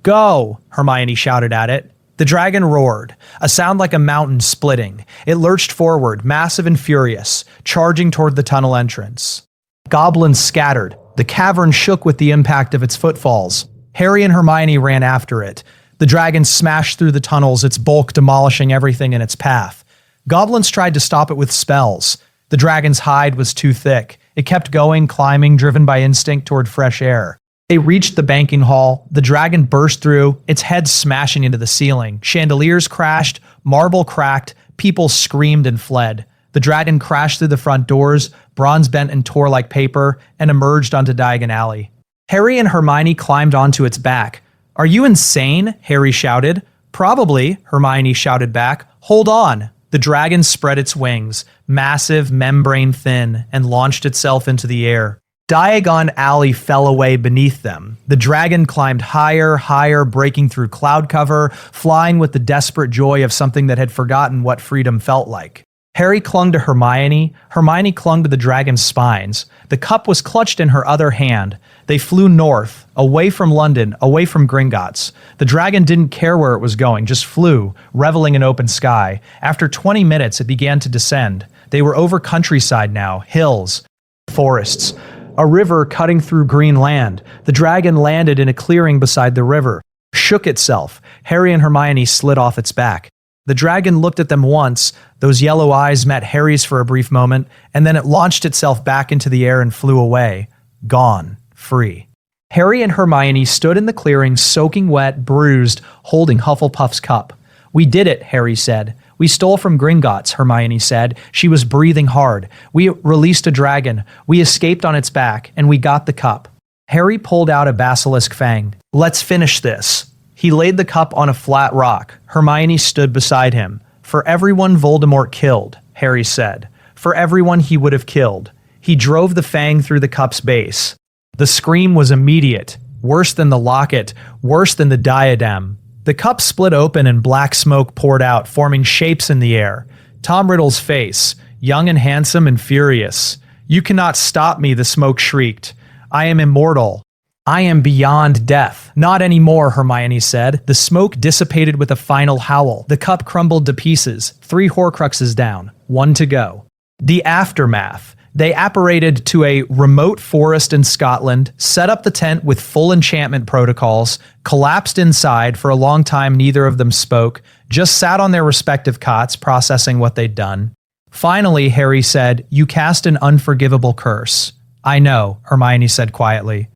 "Go!" Hermione shouted at it. The dragon roared, a sound like a mountain splitting. It lurched forward, massive and furious, charging toward the tunnel entrance. Goblins scattered. The cavern shook with the impact of its footfalls. Harry and Hermione ran after it. The dragon smashed through the tunnels, its bulk demolishing everything in its path. Goblins tried to stop it with spells. The dragon's hide was too thick. It kept going, climbing, driven by instinct toward fresh air. They reached the banking hall. The dragon burst through, its head smashing into the ceiling. Chandeliers crashed, marble cracked, people screamed and fled. The dragon crashed through the front doors, bronze bent and tore like paper, and emerged onto Diagon Alley. Harry and Hermione climbed onto its back. "Are you insane?" Harry shouted. "Probably," Hermione shouted back. "Hold on." The dragon spread its wings, massive, membrane-thin, and launched itself into the air. Diagon Alley fell away beneath them. The dragon climbed higher, higher, breaking through cloud cover, flying with the desperate joy of something that had forgotten what freedom felt like. Harry clung to Hermione. Hermione clung to the dragon's spines. The cup was clutched in her other hand. They flew north, away from London, away from Gringotts. The dragon didn't care where it was going, just flew, reveling in open sky. After 20 minutes, it began to descend. They were over countryside now, hills, forests, a river cutting through green land. The dragon landed in a clearing beside the river, shook itself. Harry and Hermione slid off its back. The dragon looked at them once. Those yellow eyes met Harry's for a brief moment, and then it launched itself back into the air and flew away. Gone. Free. Harry and Hermione stood in the clearing, soaking wet, bruised, holding Hufflepuff's cup. "We did it," Harry said. "We stole from Gringotts," Hermione said. She was breathing hard. "We released a dragon. We escaped on its back, and we got the cup." Harry pulled out a basilisk fang. "Let's finish this." He laid the cup on a flat rock. Hermione stood beside him. "For everyone Voldemort killed," Harry said. "For everyone he would have killed." He drove the fang through the cup's base. The scream was immediate. Worse than the locket. Worse than the diadem. The cup split open and black smoke poured out, forming shapes in the air. Tom Riddle's face, young and handsome and furious. "You cannot stop me," the smoke shrieked. "I am immortal. I am beyond death." "Not anymore," Hermione said. The smoke dissipated with a final howl. The cup crumbled to pieces. 3 Horcruxes down. 1 to go. The aftermath. They apparated to a remote forest in Scotland, set up the tent with full enchantment protocols, collapsed inside. For a long time neither of them spoke, just sat on their respective cots processing what they'd done. Finally, Harry said, "You cast an unforgivable curse." "I know," Hermione said quietly.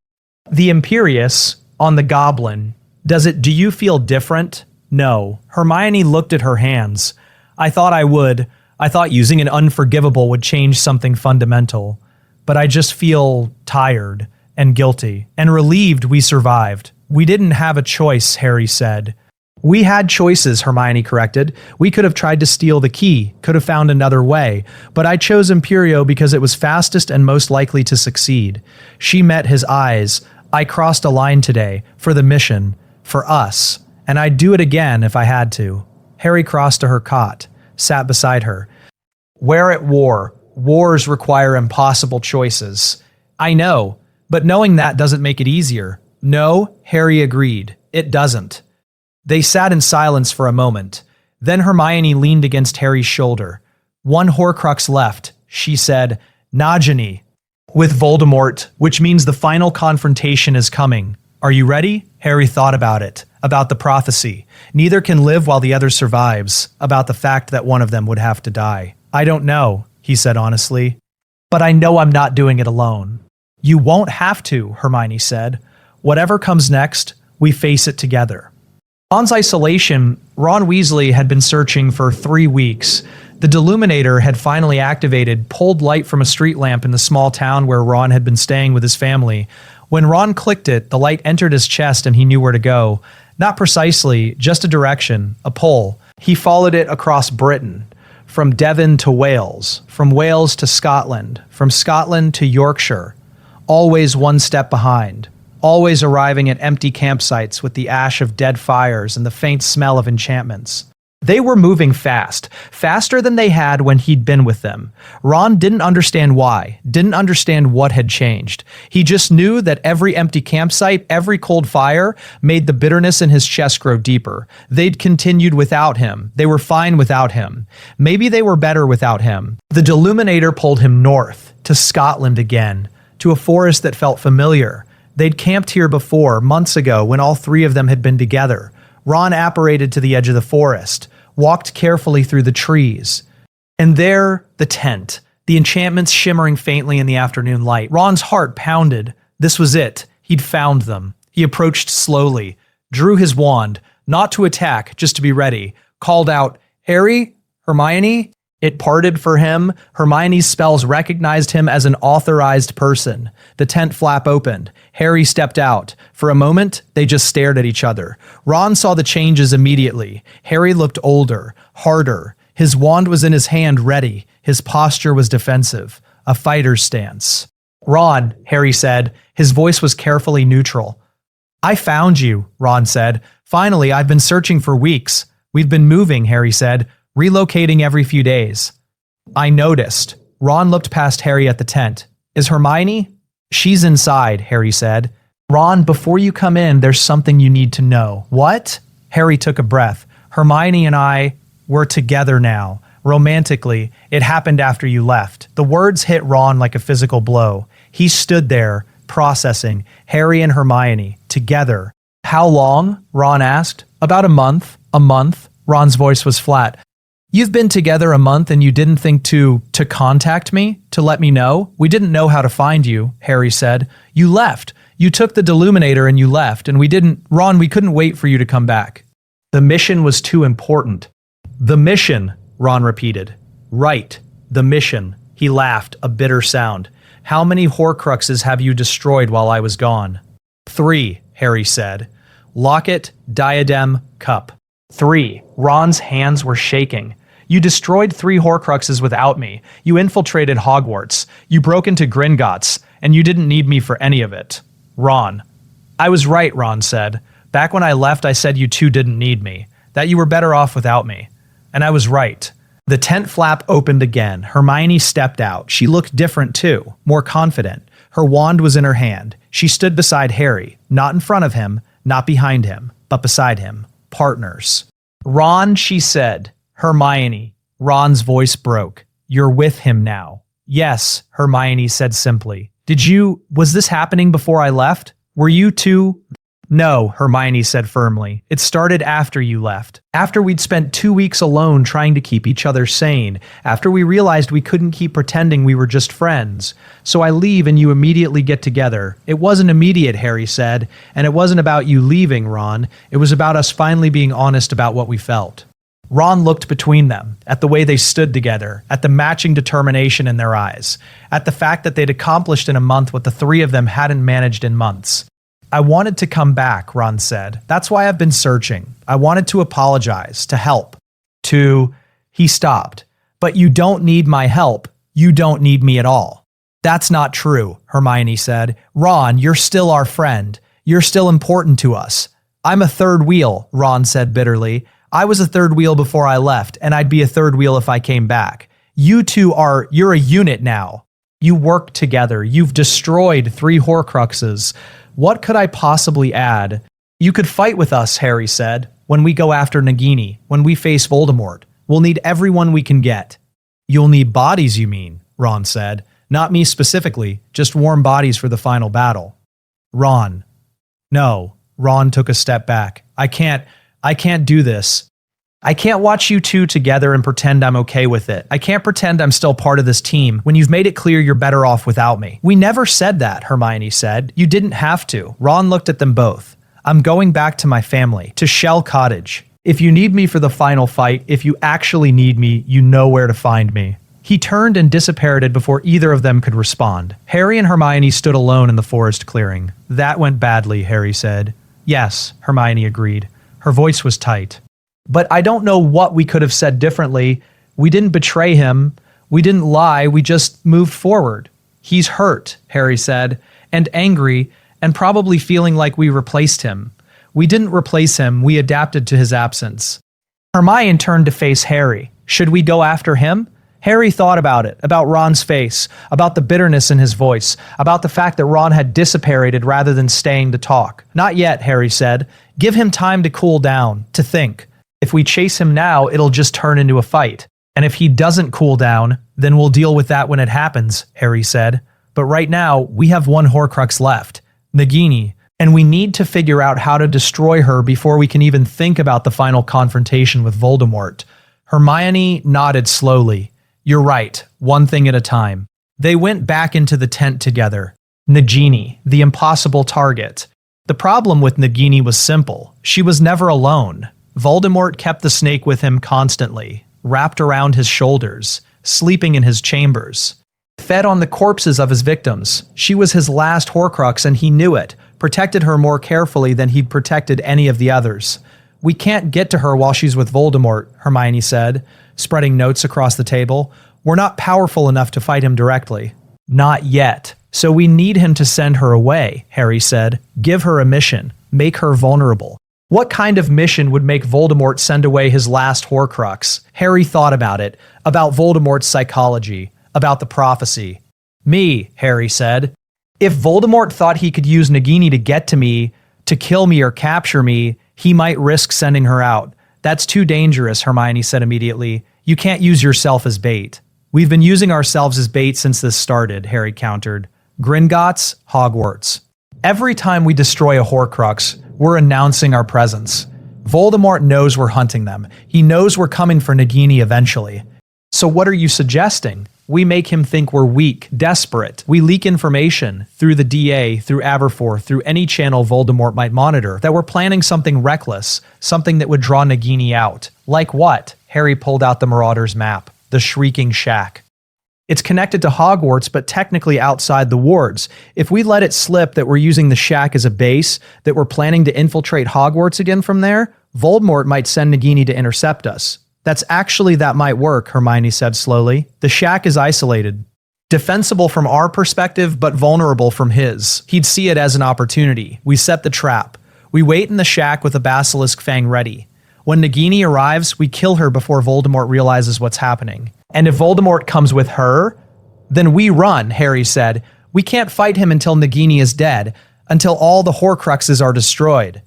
"The Imperius, on the goblin. Do you feel different?" "No." Hermione looked at her hands. "I thought I would. I thought using an unforgivable would change something fundamental. But I just feel tired and guilty and relieved we survived." "We didn't have a choice," Harry said. "We had choices," Hermione corrected. "We could have tried to steal the key, could have found another way, but I chose Imperio because it was fastest and most likely to succeed." She met his eyes. "I crossed a line today, for the mission, for us, and I'd do it again if I had to." Harry crossed to her cot, sat beside her. "We're at war. Wars require impossible choices." "I know, but knowing that doesn't make it easier." "No," Harry agreed. "It doesn't." They sat in silence for a moment. Then Hermione leaned against Harry's shoulder. "One Horcrux left," she said. "Nagini. With Voldemort, which means the final confrontation is coming. Are you ready?" Harry thought about it, about the prophecy. Neither can live while the other survives, about the fact that one of them would have to die. "I don't know," he said honestly. "But I know I'm not doing it alone." "You won't have to," Hermione said. "Whatever comes next, we face it together." Ron's isolation, Ron Weasley had been searching for 3 weeks. The Deluminator had finally activated, pulled light from a street lamp in the small town where Ron had been staying with his family. When Ron clicked it, the light entered his chest and he knew where to go. Not precisely, just a direction, a pull. He followed it across Britain, from Devon to Wales, from Wales to Scotland, from Scotland to Yorkshire. Always one step behind. Always arriving at empty campsites with the ash of dead fires and the faint smell of enchantments. They were moving fast, faster than they had when he'd been with them. Ron didn't understand why, didn't understand what had changed. He just knew that every empty campsite, every cold fire, made the bitterness in his chest grow deeper. They'd continued without him. They were fine without him. Maybe they were better without him. The Deluminator pulled him north, to Scotland again, to a forest that felt familiar. They'd camped here before, months ago, when all three of them had been together. Ron apparated to the edge of the forest, walked carefully through the trees. And there, the tent, the enchantments shimmering faintly in the afternoon light. Ron's heart pounded. This was it. He'd found them. He approached slowly, drew his wand, not to attack, just to be ready, called out, "Harry? Hermione?" It parted for him. Hermione's spells recognized him as an authorized person. The tent flap opened. Harry stepped out. For a moment, they just stared at each other. Ron saw the changes immediately. Harry looked older, harder. His wand was in his hand, ready. His posture was defensive, a fighter's stance. "Ron," Harry said. His voice was carefully neutral. "I found you," Ron said. "Finally, I've been searching for weeks." "We've been moving," Harry said. "Relocating every few days." "I noticed." Ron looked past Harry at the tent. "Is Hermione?" "She's inside," Harry said. "Ron, before you come in, there's something you need to know." "What?" Harry took a breath. "Hermione and we're together now. Romantically. It happened after you left." The words hit Ron like a physical blow. He stood there, processing. Harry and Hermione, together. "How long?" Ron asked. "About a month." "A month?" Ron's voice was flat. "You've been together a month and you didn't think to contact me? To let me know? We didn't know how to find you," Harry said. "You left. You took the Deluminator and you left, and we couldn't wait for you to come back." "The mission was too important." "The mission," Ron repeated. "Right. The mission." He laughed, a bitter sound. "How many Horcruxes have you destroyed while I was gone?" "3, Harry said. "Locket, diadem, cup." 3. Ron's hands were shaking. "You destroyed 3 Horcruxes without me. You infiltrated Hogwarts. You broke into Gringotts, and you didn't need me for any of it." "Ron." "I was right," Ron said. "Back when I left, I said you two didn't need me, that you were better off without me. And I was right." The tent flap opened again. Hermione stepped out. She looked different too, more confident. Her wand was in her hand. She stood beside Harry, not in front of him, not behind him, but beside him. Partners. "Ron," she said. "Hermione." Ron's voice broke. "You're with him now." "Yes," Hermione said simply. Was this happening before I left? Were you two?" "No," Hermione said firmly. "It started after you left. After we'd spent 2 weeks alone trying to keep each other sane. After we realized we couldn't keep pretending we were just friends. So I leave and you immediately get together." "It wasn't immediate," Harry said. "And it wasn't about you leaving, Ron. It was about us finally being honest about what we felt." Ron looked between them, at the way they stood together, at the matching determination in their eyes, at the fact that they'd accomplished in a month what the three of them hadn't managed in months. "I wanted to come back," Ron said. "That's why I've been searching. I wanted to apologize, to help. He stopped. "But you don't need my help. You don't need me at all." "That's not true," Hermione said. "Ron, you're still our friend. You're still important to us." "I'm a third wheel," Ron said bitterly. "I was a third wheel before I left, and I'd be a third wheel if I came back. You're a unit now. You work together. You've destroyed 3 Horcruxes. What could I possibly add?" "You could fight with us," Harry said. "When we go after Nagini, when we face Voldemort. We'll need everyone we can get." "You'll need bodies, you mean?" Ron said. "Not me specifically, just warm bodies for the final battle." "Ron." "No." Ron took a step back. I can't do this. I can't watch you two together and pretend I'm okay with it. I can't pretend I'm still part of this team when you've made it clear you're better off without me." "We never said that," Hermione said. "You didn't have to." Ron looked at them both. "I'm going back to my family, to Shell Cottage. If you need me for the final fight, if you actually need me, you know where to find me." He turned and disappeared before either of them could respond. Harry and Hermione stood alone in the forest clearing. "That went badly," Harry said. "Yes," Hermione agreed. Her voice was tight. "But I don't know what we could have said differently. We didn't betray him. We didn't lie. We just moved forward." "He's hurt," Harry said, "and angry, and probably feeling like we replaced him." "We didn't replace him. We adapted to his absence." Hermione turned to face Harry. Should we go after him? Harry thought about it, about Ron's face, about the bitterness in his voice, about the fact that Ron had dissipated rather than staying to talk. Not yet, Harry said. Give him time to cool down, to think. If we chase him now, it'll just turn into a fight. And if he doesn't cool down, then we'll deal with that when it happens, Harry said. But right now, we have one Horcrux left, Nagini, and we need to figure out how to destroy her before we can even think about the final confrontation with Voldemort. Hermione nodded slowly. You're right, one thing at a time. They went back into the tent together. Nagini, the impossible target. The problem with Nagini was simple. She was never alone. Voldemort kept the snake with him constantly, wrapped around his shoulders, sleeping in his chambers. Fed on the corpses of his victims. She was his last Horcrux and he knew it, protected her more carefully than he'd protected any of the others. We can't get to her while she's with Voldemort, Hermione said, spreading notes across the table. We're not powerful enough to fight him directly. Not yet. So we need him to send her away, Harry said. Give her a mission. Make her vulnerable. What kind of mission would make Voldemort send away his last Horcrux? Harry thought about it, about Voldemort's psychology, about the prophecy. Me, Harry said. If Voldemort thought he could use Nagini to get to me, to kill me or capture me, he might risk sending her out. That's too dangerous, Hermione said immediately. You can't use yourself as bait. We've been using ourselves as bait since this started, Harry countered. Gringotts, Hogwarts. Every time we destroy a Horcrux, we're announcing our presence. Voldemort knows we're hunting them. He knows we're coming for Nagini eventually. So what are you suggesting? We make him think we're weak, desperate. We leak information through the DA, through Aberforth, through any channel Voldemort might monitor, that we're planning something reckless, something that would draw Nagini out. Like what? Harry pulled out the Marauder's map, the Shrieking Shack. It's connected to Hogwarts, but technically outside the wards. If we let it slip that we're using the shack as a base, that we're planning to infiltrate Hogwarts again from there, Voldemort might send Nagini to intercept us. That might work, Hermione said slowly. The shack is isolated. Defensible from our perspective, but vulnerable from his. He'd see it as an opportunity. We set the trap. We wait in the shack with a basilisk fang ready. When Nagini arrives, we kill her before Voldemort realizes what's happening. And if Voldemort comes with her, then we run, Harry said. We can't fight him until Nagini is dead, until all the Horcruxes are destroyed.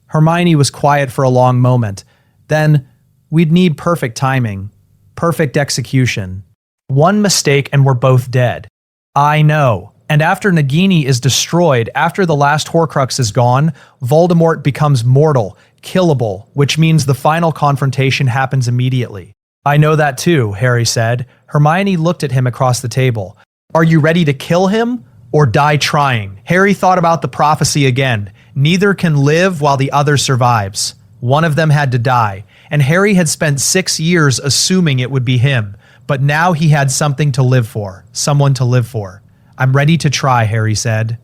Hermione was quiet for a long moment. Then, we'd need perfect timing, perfect execution. One mistake and we're both dead. I know. And after Nagini is destroyed, after the last Horcrux is gone, Voldemort becomes mortal, killable, which means the final confrontation happens immediately. I know that too, Harry said. Hermione looked at him across the table. Are you ready to kill him or die trying? Harry thought about the prophecy again. Neither can live while the other survives. One of them had to die, and Harry had spent 6 years assuming it would be him. But now he had something to live for, someone to live for. I'm ready to try, Harry said.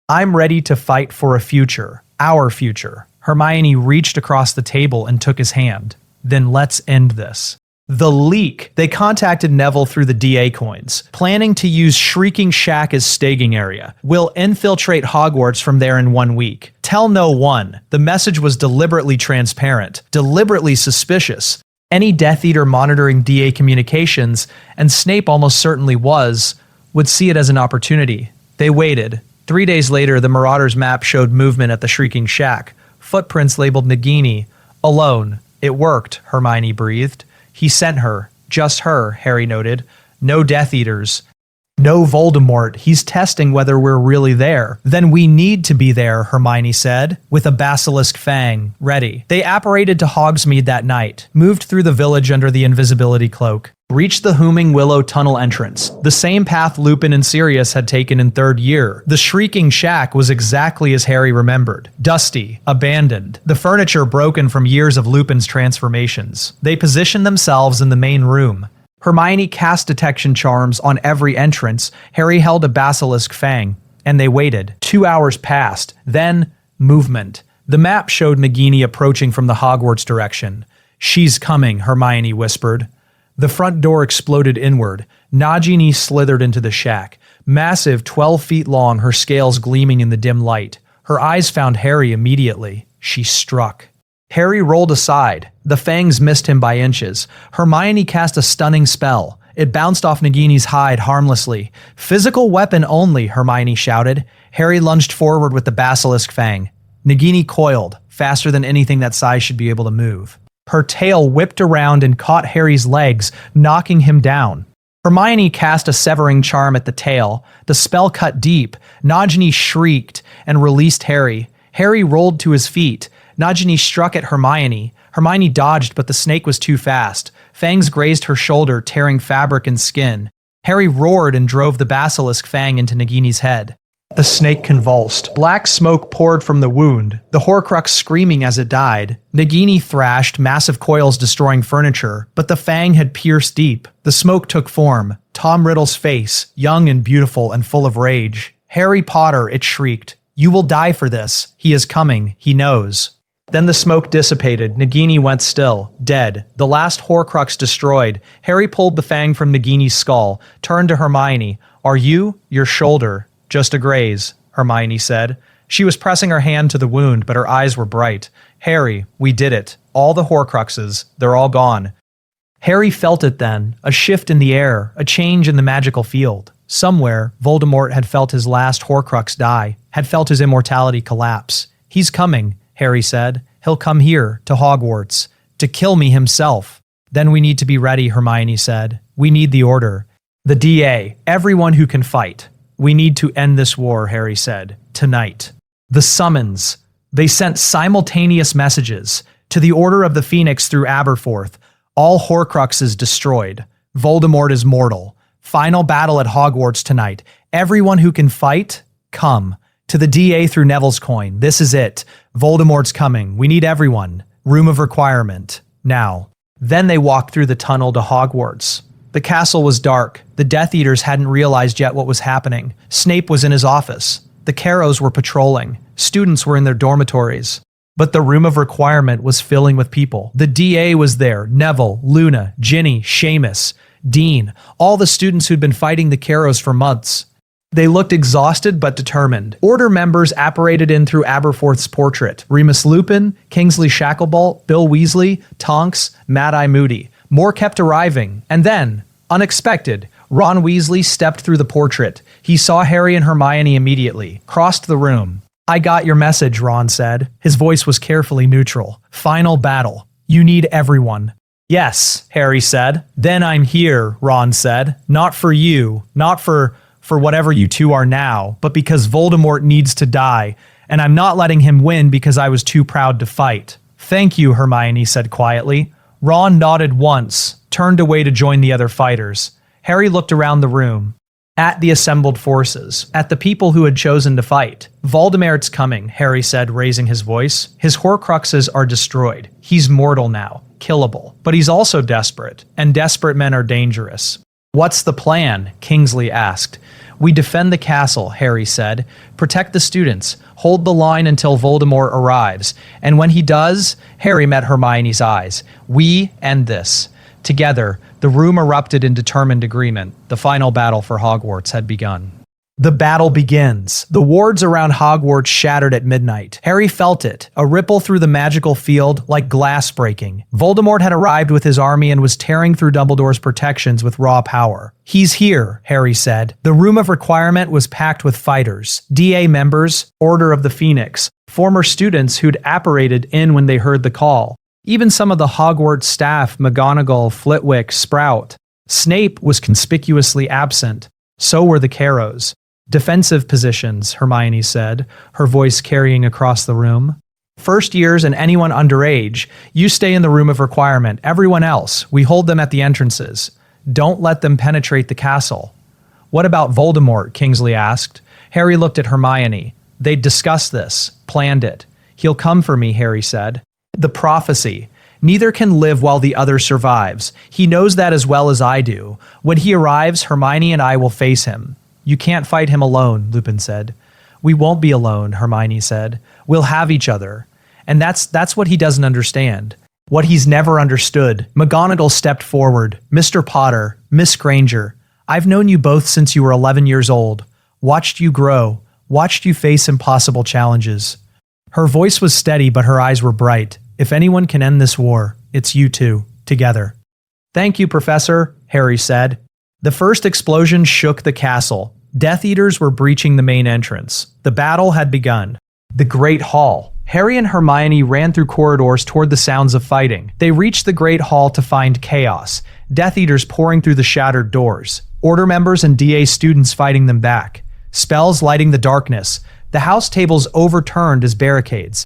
I'm ready to fight for a future, our future. Hermione reached across the table and took his hand. Then let's end this. The leak. They contacted Neville through the DA coins, planning to use Shrieking Shack as staging area. We'll infiltrate Hogwarts from there in 1 week. Tell no one. The message was deliberately transparent, deliberately suspicious. Any Death Eater monitoring DA communications, and Snape almost certainly was, would see it as an opportunity. They waited. 3 days later, the Marauder's map showed movement at the Shrieking Shack. Footprints labeled Nagini. Alone. It worked, Hermione breathed. He sent her. Just her, Harry noted. No Death Eaters. No Voldemort. He's testing whether we're really there. Then we need to be there, Hermione said, with a basilisk fang ready. They apparated to Hogsmeade that night, moved through the village under the invisibility cloak, reached the Hooming Willow tunnel entrance, the same path Lupin and Sirius had taken in third year. The Shrieking Shack was exactly as Harry remembered. Dusty, abandoned, the furniture broken from years of Lupin's transformations. They positioned themselves in the main room. Hermione cast detection charms on every entrance. Harry held a basilisk fang, and they waited. 2 hours passed. Then, movement. The map showed Nagini approaching from the Hogwarts direction. She's coming, Hermione whispered. The front door exploded inward. Nagini slithered into the shack. Massive, 12 feet long, her scales gleaming in the dim light. Her eyes found Harry immediately. She struck. Harry rolled aside. The fangs missed him by inches. Hermione cast a stunning spell. It bounced off Nagini's hide harmlessly. "Physical weapon only," Hermione shouted. Harry lunged forward with the basilisk fang. Nagini coiled, faster than anything that size should be able to move. Her tail whipped around and caught Harry's legs, knocking him down. Hermione cast a severing charm at the tail. The spell cut deep. Nagini shrieked and released Harry. Harry rolled to his feet. Nagini struck at Hermione. Hermione dodged, but the snake was too fast. Fangs grazed her shoulder, tearing fabric and skin. Harry roared and drove the basilisk fang into Nagini's head. The snake convulsed. Black smoke poured from the wound, the Horcrux screaming as it died. Nagini thrashed, massive coils destroying furniture, but the fang had pierced deep. The smoke took form. Tom Riddle's face, young and beautiful and full of rage. "Harry Potter," it shrieked. "You will die for this. He is coming. He knows." Then the smoke dissipated. Nagini went still, dead. The last Horcrux destroyed. Harry pulled the fang from Nagini's skull, turned to Hermione. "Are you? Your shoulder. Just a graze," Hermione said. She was pressing her hand to the wound, but her eyes were bright. "Harry, we did it. All the Horcruxes. They're all gone." Harry felt it then, a shift in the air, a change in the magical field. Somewhere, Voldemort had felt his last Horcrux die, had felt his immortality collapse. "He's coming," Harry said. "He'll come here, to Hogwarts, to kill me himself." "Then we need to be ready," Hermione said. "We need the order. The DA, everyone who can fight. We need to end this war," Harry said. "Tonight." The summons. They sent simultaneous messages. To the Order of the Phoenix through Aberforth. All Horcruxes destroyed. Voldemort is mortal. Final battle at Hogwarts tonight. Everyone who can fight, come. To the DA through Neville's coin. This is it. Voldemort's coming. We need everyone. Room of requirement. Now. Then they walked through the tunnel to Hogwarts. The castle was dark. The Death Eaters hadn't realized yet what was happening. Snape was in his office. The Carrows were patrolling. Students were in their dormitories. But the room of requirement was filling with people. The DA was there. Neville, Luna, Ginny, Seamus, Dean. All the students who'd been fighting the Carrows for months. They looked exhausted but determined. Order members apparated in through Aberforth's portrait. Remus Lupin, Kingsley Shacklebolt, Bill Weasley, Tonks, Mad-Eye Moody. More kept arriving. And then, unexpected, Ron Weasley stepped through the portrait. He saw Harry and Hermione immediately, crossed the room. "I got your message," Ron said. His voice was carefully neutral. "Final battle. You need everyone." "Yes," Harry said. "Then I'm here," Ron said. "Not for you, not for whatever you two are now, but because Voldemort needs to die, and I'm not letting him win because I was too proud to fight." "Thank you," Hermione said quietly. Ron nodded once, turned away to join the other fighters. Harry looked around the room, at the assembled forces, at the people who had chosen to fight. "Voldemort's coming," Harry said, raising his voice. "His Horcruxes are destroyed. He's mortal now, killable. But he's also desperate, and desperate men are dangerous." "What's the plan?" Kingsley asked. "We defend the castle," Harry said. "Protect the students. Hold the line until Voldemort arrives. And when he does," Harry met Hermione's eyes. "We end this." Together, the room erupted in determined agreement. The final battle for Hogwarts had begun. The battle begins. The wards around Hogwarts shattered at midnight. Harry felt it, a ripple through the magical field like glass breaking. Voldemort had arrived with his army and was tearing through Dumbledore's protections with raw power. "He's here," Harry said. The room of requirement was packed with fighters, DA members, Order of the Phoenix, former students who'd apparated in when they heard the call. Even some of the Hogwarts staff, McGonagall, Flitwick, Sprout. Snape was conspicuously absent. So were the Carrows. "Defensive positions," Hermione said, her voice carrying across the room. "First years and anyone underage, you stay in the room of requirement. Everyone else, we hold them at the entrances. Don't let them penetrate the castle." "What about Voldemort?" Kingsley asked. Harry looked at Hermione. They'd discussed this, planned it. "He'll come for me," Harry said. The prophecy. Neither can live while the other survives. He knows that as well as I do. When he arrives, Hermione and I will face him. "You can't fight him alone," Lupin said. "We won't be alone," Hermione said. "We'll have each other." And that's what he doesn't understand. What he's never understood. McGonagall stepped forward. "Mr. Potter, Miss Granger, I've known you both since you were 11 years old. Watched you grow. Watched you face impossible challenges." Her voice was steady, but her eyes were bright. If anyone can end this war, it's you two, together. Thank you, Professor, Harry said. The first explosion shook the castle. Death Eaters were breaching the main entrance. The battle had begun. The Great Hall. Harry and Hermione ran through corridors toward the sounds of fighting. They reached the Great Hall to find chaos. Death Eaters pouring through the shattered doors. Order members and DA students fighting them back. Spells lighting the darkness. The house tables overturned as barricades.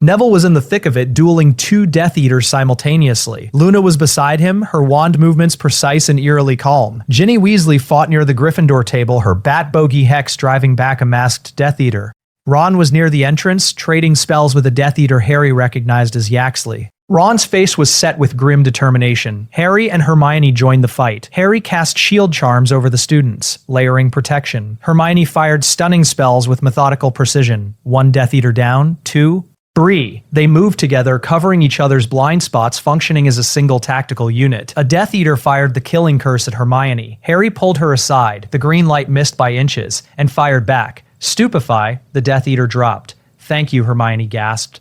Neville was in the thick of it, dueling 2 Death Eaters simultaneously. Luna was beside him, her wand movements precise and eerily calm. Ginny Weasley fought near the Gryffindor table, her bat bogey hex driving back a masked Death Eater. Ron was near the entrance, trading spells with a Death Eater Harry recognized as Yaxley. Ron's face was set with grim determination. Harry and Hermione joined the fight. Harry cast shield charms over the students, layering protection. Hermione fired stunning spells with methodical precision. 1 Death Eater down, 2, 3. They moved together, covering each other's blind spots, functioning as a single tactical unit. A Death Eater fired the killing curse at Hermione. Harry pulled her aside. The green light missed by inches, and fired back. Stupefy, the Death Eater dropped. Thank you, Hermione gasped.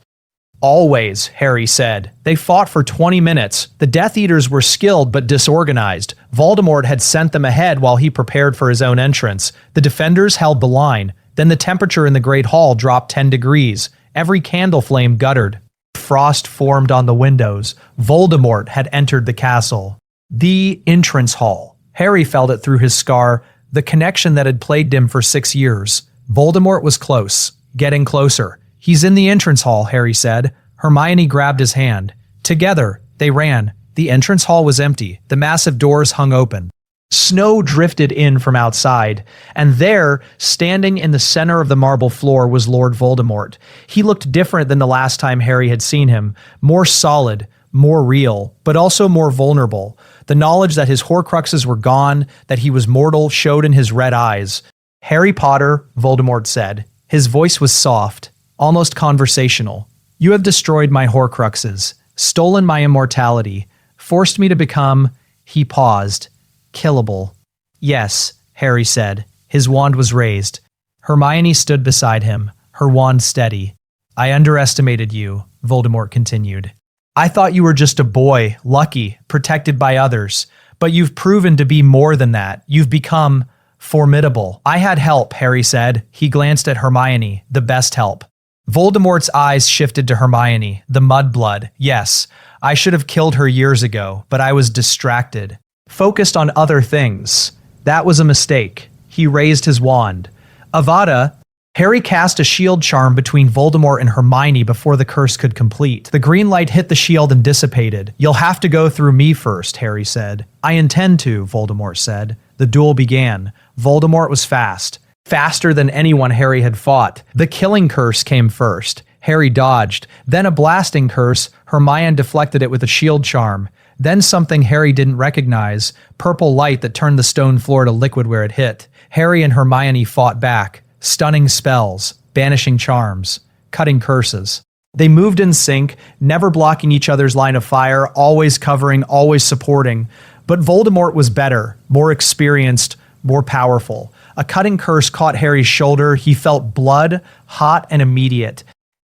Always, Harry said. They fought for 20 minutes. The Death Eaters were skilled but disorganized. Voldemort had sent them ahead while he prepared for his own entrance. The defenders held the line. Then the temperature in the Great Hall dropped 10 degrees. Every candle flame guttered. Frost formed on the windows. Voldemort had entered the castle. The entrance hall. Harry felt it through his scar, the connection that had plagued him for 6 years. Voldemort was close, getting closer. He's in the entrance hall, Harry said. Hermione grabbed his hand. Together, they ran. The entrance hall was empty. The massive doors hung open. Snow drifted in from outside, and there, standing in the center of the marble floor, was Lord Voldemort. He looked different than the last time Harry had seen him, more solid, more real, but also more vulnerable. The knowledge that his Horcruxes were gone, that he was mortal, showed in his red eyes. Harry Potter, Voldemort said. His voice was soft, almost conversational. You have destroyed my Horcruxes, stolen my immortality, forced me to become, he paused, killable. Yes, Harry said. His wand was raised. Hermione stood beside him, her wand steady. I underestimated you, Voldemort continued. I thought you were just a boy, lucky, protected by others. But you've proven to be more than that. You've become formidable. I had help, Harry said. He glanced at Hermione, the best help. Voldemort's eyes shifted to Hermione, the mudblood. Yes, I should have killed her years ago, but I was distracted. Focused on other things. That was a mistake. He raised his wand. Avada, Harry cast a shield charm between Voldemort and Hermione before the curse could complete. The green light hit the shield and dissipated. You'll have to go through me first, Harry said. I intend to, Voldemort said. The duel began. Voldemort was fast. Faster than anyone Harry had fought. The killing curse came first. Harry dodged. Then a blasting curse. Hermione deflected it with a shield charm. Then something Harry didn't recognize. Purple light that turned the stone floor to liquid where it hit. Harry and Hermione fought back. Stunning spells. Banishing charms. Cutting curses. They moved in sync, never blocking each other's line of fire, always covering, always supporting. But Voldemort was better, more experienced, more powerful. A cutting curse caught Harry's shoulder. He felt blood, hot and immediate.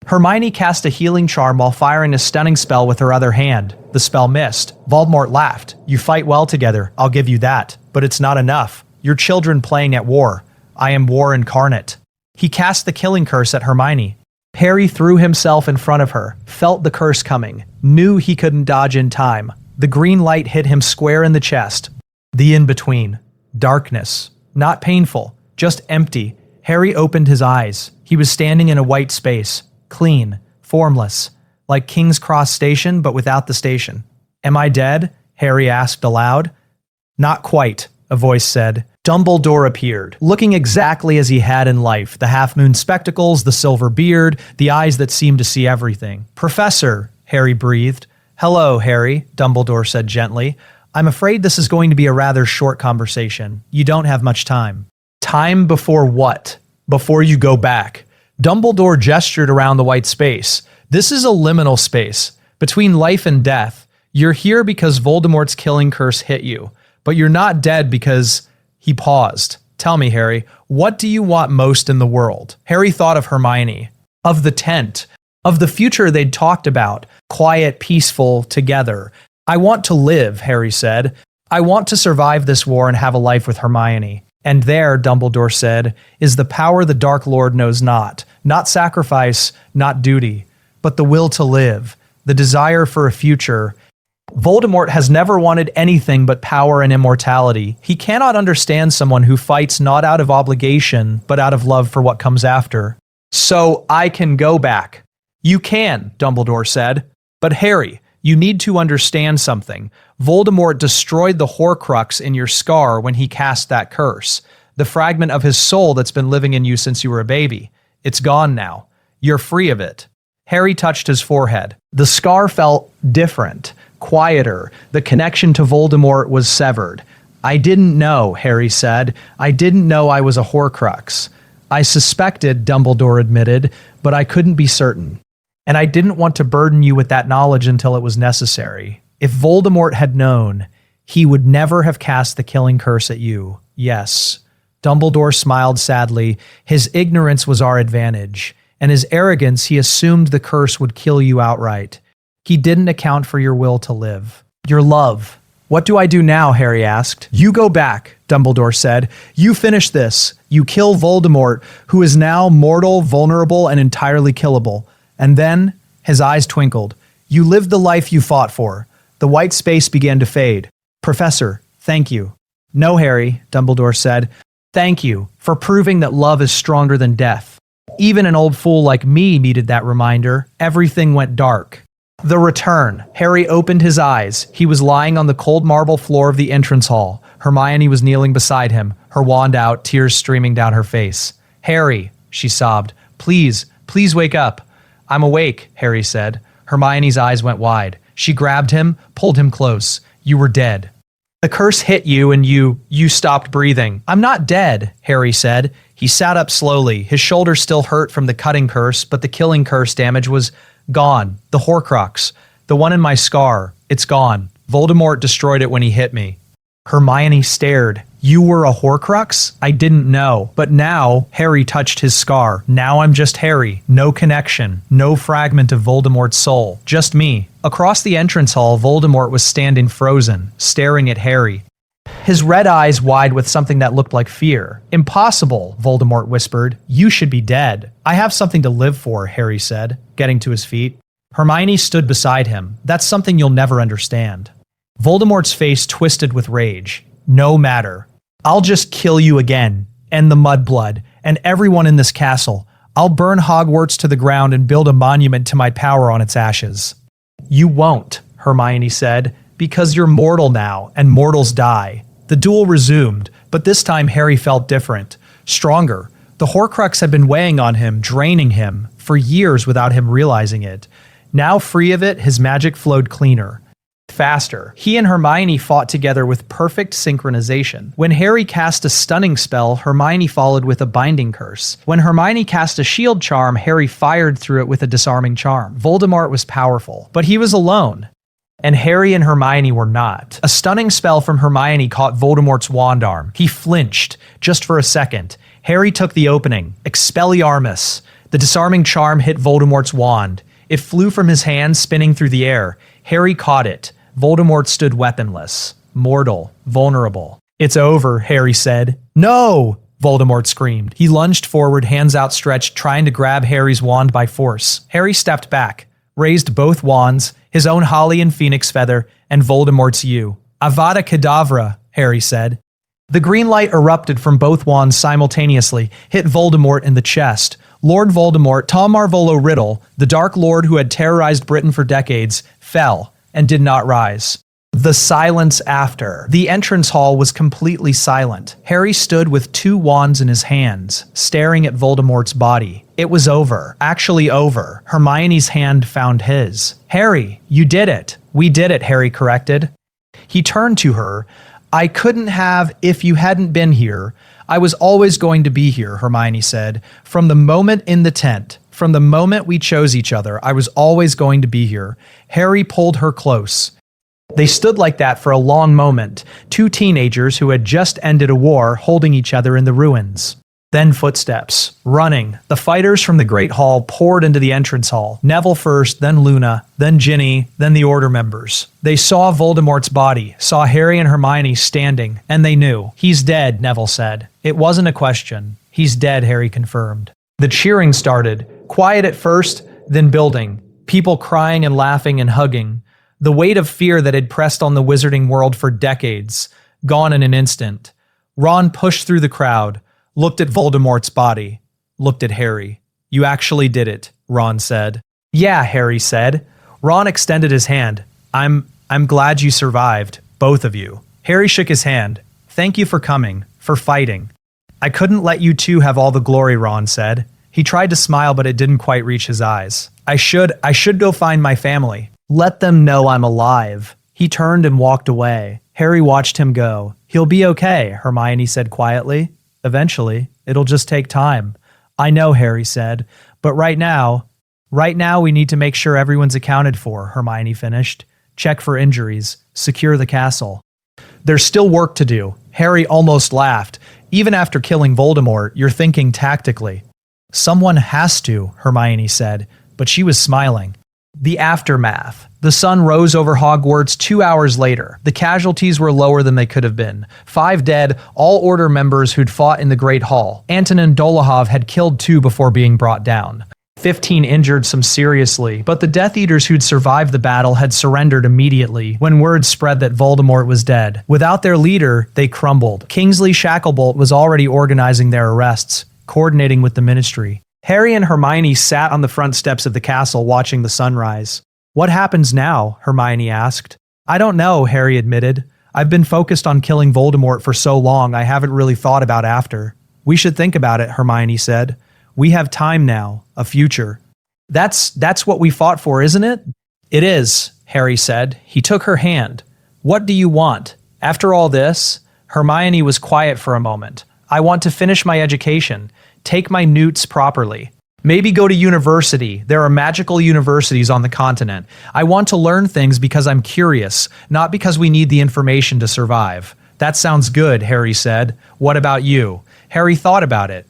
Hermione cast a healing charm while firing a stunning spell with her other hand. The spell missed. Voldemort laughed. You fight well together, I'll give you that. But it's not enough. You're children playing at war. I am war incarnate. He cast the killing curse at Hermione. Harry threw himself in front of her, felt the curse coming, knew he couldn't dodge in time. The green light hit him square in the chest. The in-between. Darkness. Not painful, just empty. Harry opened his eyes. He was standing in a white space. Clean, formless, like King's Cross Station, but without the station. Am I dead? Harry asked aloud. Not quite, a voice said. Dumbledore appeared, looking exactly as he had in life, the half-moon spectacles, the silver beard, the eyes that seemed to see everything. Professor, Harry breathed. Hello, Harry, Dumbledore said gently. I'm afraid this is going to be a rather short conversation. You don't have much time. Time before what? Before you go back. Dumbledore gestured around the white space. This is a liminal space. Between life and death. You're here because Voldemort's killing curse hit you. But you're not dead because... He paused. Tell me, Harry, what do you want most in the world? Harry thought of Hermione. Of the tent. of the future they'd talked about, quiet, peaceful, together. "I want to live," Harry said. "I want to survive this war and have a life with Hermione." "And there," Dumbledore said, "is the power the Dark Lord knows not. Not sacrifice, not duty, but the will to live, the desire for a future. Voldemort has never wanted anything but power and immortality. He cannot understand someone who fights not out of obligation, but out of love for what comes after." "So I can go back." "You can," Dumbledore said. "But Harry, you need to understand something. Voldemort destroyed the Horcrux in your scar when he cast that curse. The fragment of his soul that's been living in you since you were a baby. It's gone now. You're free of it." Harry touched his forehead. The scar felt different, quieter. The connection to Voldemort was severed. "I didn't know," Harry said. "I didn't know I was a Horcrux." "I suspected," Dumbledore admitted, "but I couldn't be certain. And I didn't want to burden you with that knowledge until it was necessary. If Voldemort had known, he would never have cast the killing curse at you. Yes." Dumbledore smiled sadly. "His ignorance was our advantage, and his arrogance he assumed the curse would kill you outright. He didn't account for your will to live. Your love." "What do I do now?" Harry asked. "You go back," Dumbledore said. "You finish this. You kill Voldemort, who is now mortal, vulnerable, and entirely killable. And then," his eyes twinkled, "you live the life you fought for." The white space began to fade. "Professor, thank you." "No, Harry," Dumbledore said. "Thank you for proving that love is stronger than death. Even an old fool like me needed that reminder." Everything went dark. The return. Harry opened his eyes. He was lying on the cold marble floor of the entrance hall. Hermione was kneeling beside him, her wand out, tears streaming down her face. "Harry," she sobbed. "Please, please wake up." "I'm awake," Harry said. Hermione's eyes went wide. She grabbed him, pulled him close. "You were dead. The curse hit you and you stopped breathing." "I'm not dead," Harry said. He sat up slowly. His shoulder still hurt from the cutting curse, but the killing curse damage was gone. The Horcrux, the one in my scar, it's gone. Voldemort destroyed it when he hit me. Hermione stared. "You were a Horcrux? I didn't know." "But now," Harry touched his scar. "Now I'm just Harry. No connection. No fragment of Voldemort's soul. Just me." Across the entrance hall, Voldemort was standing frozen, staring at Harry. His red eyes wide with something that looked like fear. "Impossible," Voldemort whispered. "You should be dead." "I have something to live for," Harry said, getting to his feet. Hermione stood beside him. "That's something you'll never understand." Voldemort's face twisted with rage. "No matter. I'll just kill you again, and the mudblood, and everyone in this castle. I'll burn Hogwarts to the ground and build a monument to my power on its ashes." "You won't," Hermione said, "because you're mortal now, and mortals die." The duel resumed, but this time Harry felt different, stronger. The Horcrux had been weighing on him, draining him, for years without him realizing it. Now free of it, his magic flowed cleaner. Faster. He and Hermione fought together with perfect synchronization. When Harry cast a stunning spell, Hermione followed with a binding curse. When Hermione cast a shield charm, Harry fired through it with a disarming charm. Voldemort was powerful, but he was alone. And Harry and Hermione were not. A stunning spell from Hermione caught Voldemort's wand arm. He flinched, just for a second. Harry took the opening. Expelliarmus. The disarming charm hit Voldemort's wand. It flew from his hand, spinning through the air. Harry caught it. Voldemort stood weaponless, mortal, vulnerable. "It's over," Harry said. "No!" Voldemort screamed. He lunged forward, hands outstretched, trying to grab Harry's wand by force. Harry stepped back, raised both wands, his own holly and phoenix feather, and Voldemort's yew. "Avada Kedavra," Harry said. The green light erupted from both wands simultaneously, hit Voldemort in the chest. Lord Voldemort, Tom Marvolo Riddle, the Dark Lord who had terrorized Britain for decades, fell and did not rise. The silence after. The entrance hall was completely silent. Harry stood with two wands in his hands, staring at Voldemort's body. It was over. Actually over. Hermione's hand found his. "Harry, you did it." "We did it," Harry corrected. He turned to her. "I couldn't have if you hadn't been here. I was always going to be here," Hermione said. "From the moment in the tent. From the moment we chose each other, I was always going to be here." Harry pulled her close. They stood like that for a long moment, two teenagers who had just ended a war holding each other in the ruins. Then footsteps. Running. The fighters from the Great Hall poured into the entrance hall. Neville first, then Luna, then Ginny, then the Order members. They saw Voldemort's body, saw Harry and Hermione standing, and they knew. "He's dead," Neville said. It wasn't a question. "He's dead," Harry confirmed. The cheering started. Quiet at first, then building. People crying and laughing and hugging. The weight of fear that had pressed on the wizarding world for decades, gone in an instant. Ron pushed through the crowd, looked at Voldemort's body, looked at Harry. "You actually did it," Ron said. "Yeah," Harry said. Ron extended his hand. I'm glad you survived, both of you." Harry shook his hand. "Thank you for coming, for fighting." "I couldn't let you two have all the glory," Ron said. He tried to smile, but it didn't quite reach his eyes. I should go find my family. Let them know I'm alive." He turned and walked away. Harry watched him go. "He'll be okay," Hermione said quietly. "Eventually. It'll just take time." "I know," Harry said. "But right now we need to make sure everyone's accounted for," Hermione finished. "Check for injuries. Secure the castle." "There's still work to do." Harry almost laughed. "Even after killing Voldemort, you're thinking tactically." "Someone has to," Hermione said, but she was smiling. The aftermath. The sun rose over Hogwarts 2 hours later. The casualties were lower than they could have been. 5 dead, all Order members who'd fought in the Great Hall. Antonin Dolohov had killed 2 before being brought down. 15 injured, some seriously, but the Death Eaters who'd survived the battle had surrendered immediately when word spread that Voldemort was dead. Without their leader, they crumbled. Kingsley Shacklebolt was already organizing their arrests, coordinating with the Ministry. Harry and Hermione sat on the front steps of the castle watching the sunrise. "What happens now?" Hermione asked. "I don't know," Harry admitted. "I've been focused on killing Voldemort for so long I haven't really thought about after." "We should think about it," Hermione said. "We have time now, a future." That's what we fought for, isn't it?" "It is," Harry said. He took her hand. "What do you want?" After all this, Hermione was quiet for a moment. "I want to finish my education. Take my newts properly. Maybe go to university. There are magical universities on the continent. I want to learn things because I'm curious, not because we need the information to survive." "That sounds good," Harry said. "What about you?" Harry thought about it.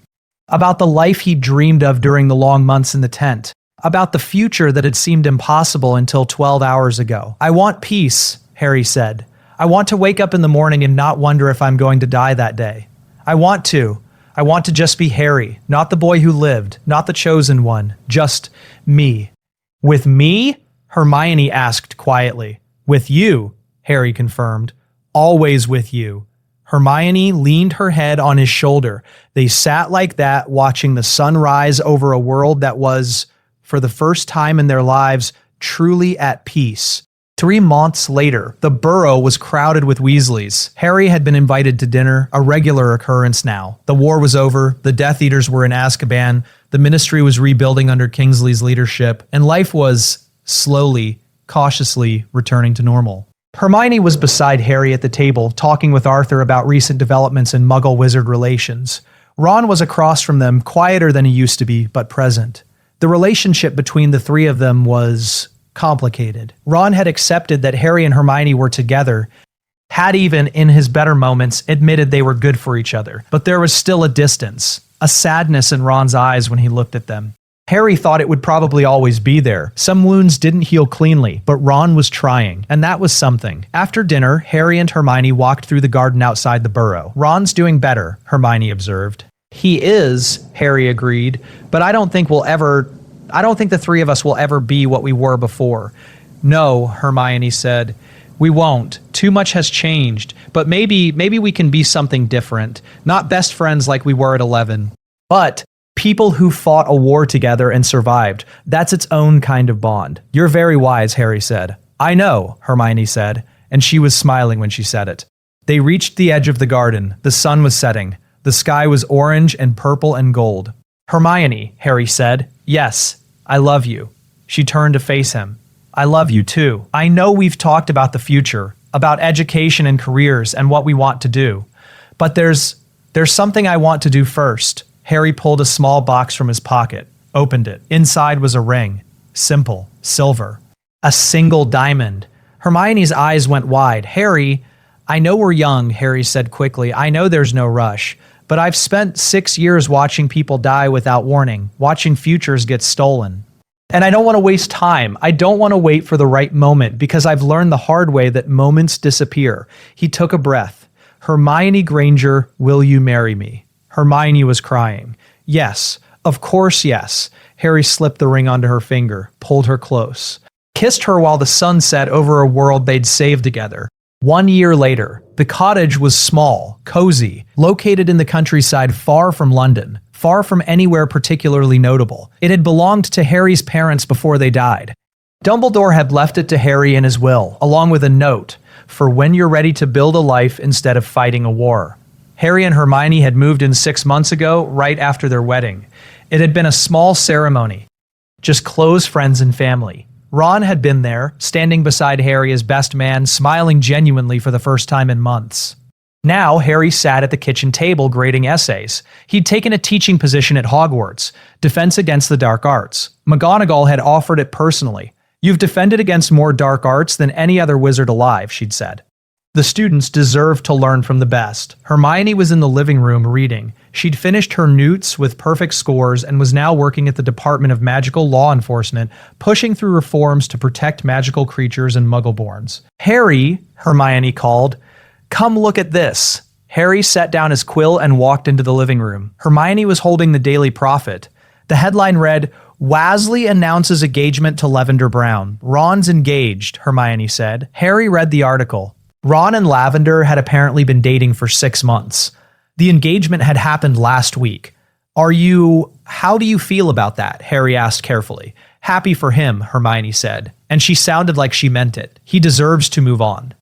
About the life he'd dreamed of during the long months in the tent. About the future that had seemed impossible until 12 hours ago. "I want peace," Harry said. "I want to wake up in the morning and not wonder if I'm going to die that day. I want to just be Harry, not the boy who lived, not the chosen one, just me." "With me?" Hermione asked quietly. "With you," Harry confirmed. "Always with you." Hermione leaned her head on his shoulder. They sat like that, watching the sun rise over a world that was, for the first time in their lives, truly at peace. 3 months later, the Burrow was crowded with Weasleys. Harry had been invited to dinner, a regular occurrence now. The war was over, the Death Eaters were in Azkaban, the Ministry was rebuilding under Kingsley's leadership, and life was, slowly, cautiously, returning to normal. Hermione was beside Harry at the table, talking with Arthur about recent developments in Muggle-Wizard relations. Ron was across from them, quieter than he used to be, but present. The relationship between the three of them was complicated. Ron had accepted that Harry and Hermione were together, had even, in his better moments, admitted they were good for each other. But there was still a distance, a sadness in Ron's eyes when he looked at them. Harry thought it would probably always be there. Some wounds didn't heal cleanly, but Ron was trying, and that was something. After dinner, Harry and Hermione walked through the garden outside the Burrow. "Ron's doing better," Hermione observed. "He is," Harry agreed, "but I don't think the three of us will ever be what we were before." "No," Hermione said. "We won't. Too much has changed, but maybe we can be something different. Not best friends like we were at 11. But people who fought a war together and survived. That's its own kind of bond." "You're very wise," Harry said. "I know," Hermione said, and she was smiling when she said it. They reached the edge of the garden. The sun was setting. The sky was orange and purple and gold. "Hermione," Harry said. "Yes, I love you." She turned to face him. "I love you too. I know we've talked about the future, about education and careers and what we want to do. But there's something I want to do first." Harry pulled a small box from his pocket, opened it. Inside was a ring. Simple. Silver. A single diamond. Hermione's eyes went wide. "Harry, I know we're young, Harry said quickly. I know there's no rush. But I've spent 6 years watching people die without warning, watching futures get stolen. And I don't want to waste time. I don't want to wait for the right moment because I've learned the hard way that moments disappear. He took a breath. Hermione Granger, will you marry me? Hermione was crying. Yes, of course yes. Harry slipped the ring onto her finger, pulled her close. Kissed her while the sun set over a world they'd saved together. 1 year later, the cottage was small, cozy, located in the countryside far from London, far from anywhere particularly notable. It had belonged to Harry's parents before they died. Dumbledore had left it to Harry in his will, along with a note, for when you're ready to build a life instead of fighting a war. Harry and Hermione had moved in 6 months ago, right after their wedding. It had been a small ceremony, just close friends and family. Ron had been there, standing beside Harry as best man, smiling genuinely for the first time in months. Now, Harry sat at the kitchen table grading essays. He'd taken a teaching position at Hogwarts, Defense Against the Dark Arts. McGonagall had offered it personally. You've defended against more dark arts than any other wizard alive, she'd said. The students deserved to learn from the best. Hermione was in the living room reading. She'd finished her newts with perfect scores and was now working at the Department of Magical Law Enforcement, pushing through reforms to protect magical creatures and muggleborns. Harry, Hermione called, come look at this. Harry set down his quill and walked into the living room. Hermione was holding the Daily Prophet. The headline read, Weasley announces engagement to Lavender Brown. Ron's engaged, Hermione said. Harry read the article. Ron and Lavender had apparently been dating for 6 months. The engagement had happened last week. How do you feel about that? Harry asked carefully. Happy for him, Hermione said, and she sounded like she meant it. He deserves to move on.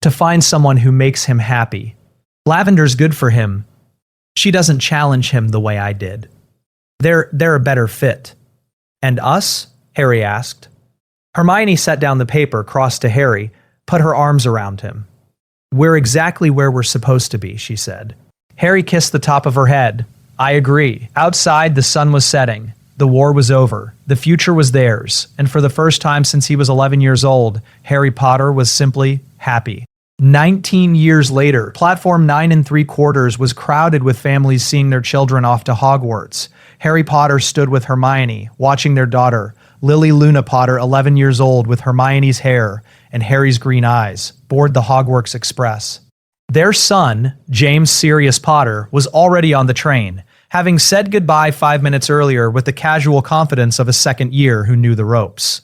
To find someone who makes him happy. Lavender's good for him. She doesn't challenge him the way I did. They're a better fit. And us? Harry asked. Hermione set down the paper, crossed to Harry, put her arms around him. We're exactly where we're supposed to be, she said. Harry kissed the top of her head. I agree. Outside, the sun was setting. The war was over. The future was theirs. And for the first time since he was 11 years old, Harry Potter was simply happy. 19 years later, Platform 9 3/4 was crowded with families seeing their children off to Hogwarts. Harry Potter stood with Hermione, watching their daughter, Lily Luna Potter, 11 years old, with Hermione's hair and Harry's green eyes, board the Hogwarts Express. Their son, James Sirius Potter, was already on the train, having said goodbye 5 minutes earlier with the casual confidence of a second year who knew the ropes.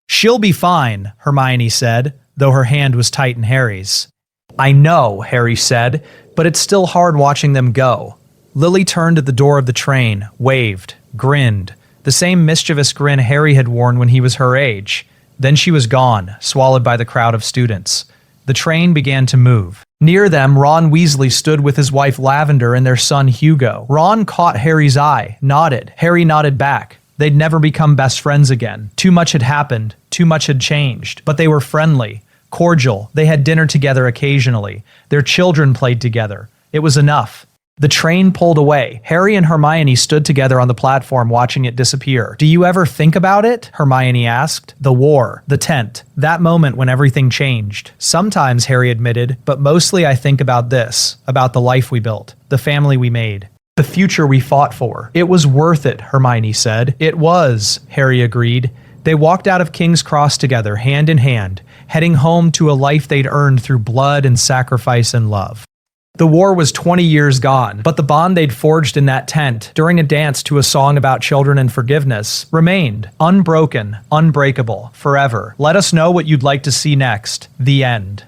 She'll be fine, Hermione said, though her hand was tight in Harry's. I know, Harry said, but it's still hard watching them go. Lily turned at the door of the train, waved, grinned, the same mischievous grin Harry had worn when he was her age. Then she was gone, swallowed by the crowd of students. The train began to move. Near them, Ron Weasley stood with his wife Lavender and their son Hugo. Ron caught Harry's eye, nodded. Harry nodded back. They'd never become best friends again. Too much had happened. Too much had changed. But they were friendly, cordial. They had dinner together occasionally. Their children played together. It was enough. The train pulled away. Harry and Hermione stood together on the platform watching it disappear. Do you ever think about it? Hermione asked. The war, the tent, that moment when everything changed. Sometimes, Harry admitted, but mostly I think about this, about the life we built, the family we made, the future we fought for. It was worth it, Hermione said. It was, Harry agreed. They walked out of King's Cross together, hand in hand, heading home to a life they'd earned through blood and sacrifice and love. The war was 20 years gone, but the bond they'd forged in that tent, during a dance to a song about children and forgiveness, remained unbroken, unbreakable, forever. Let us know what you'd like to see next. The end.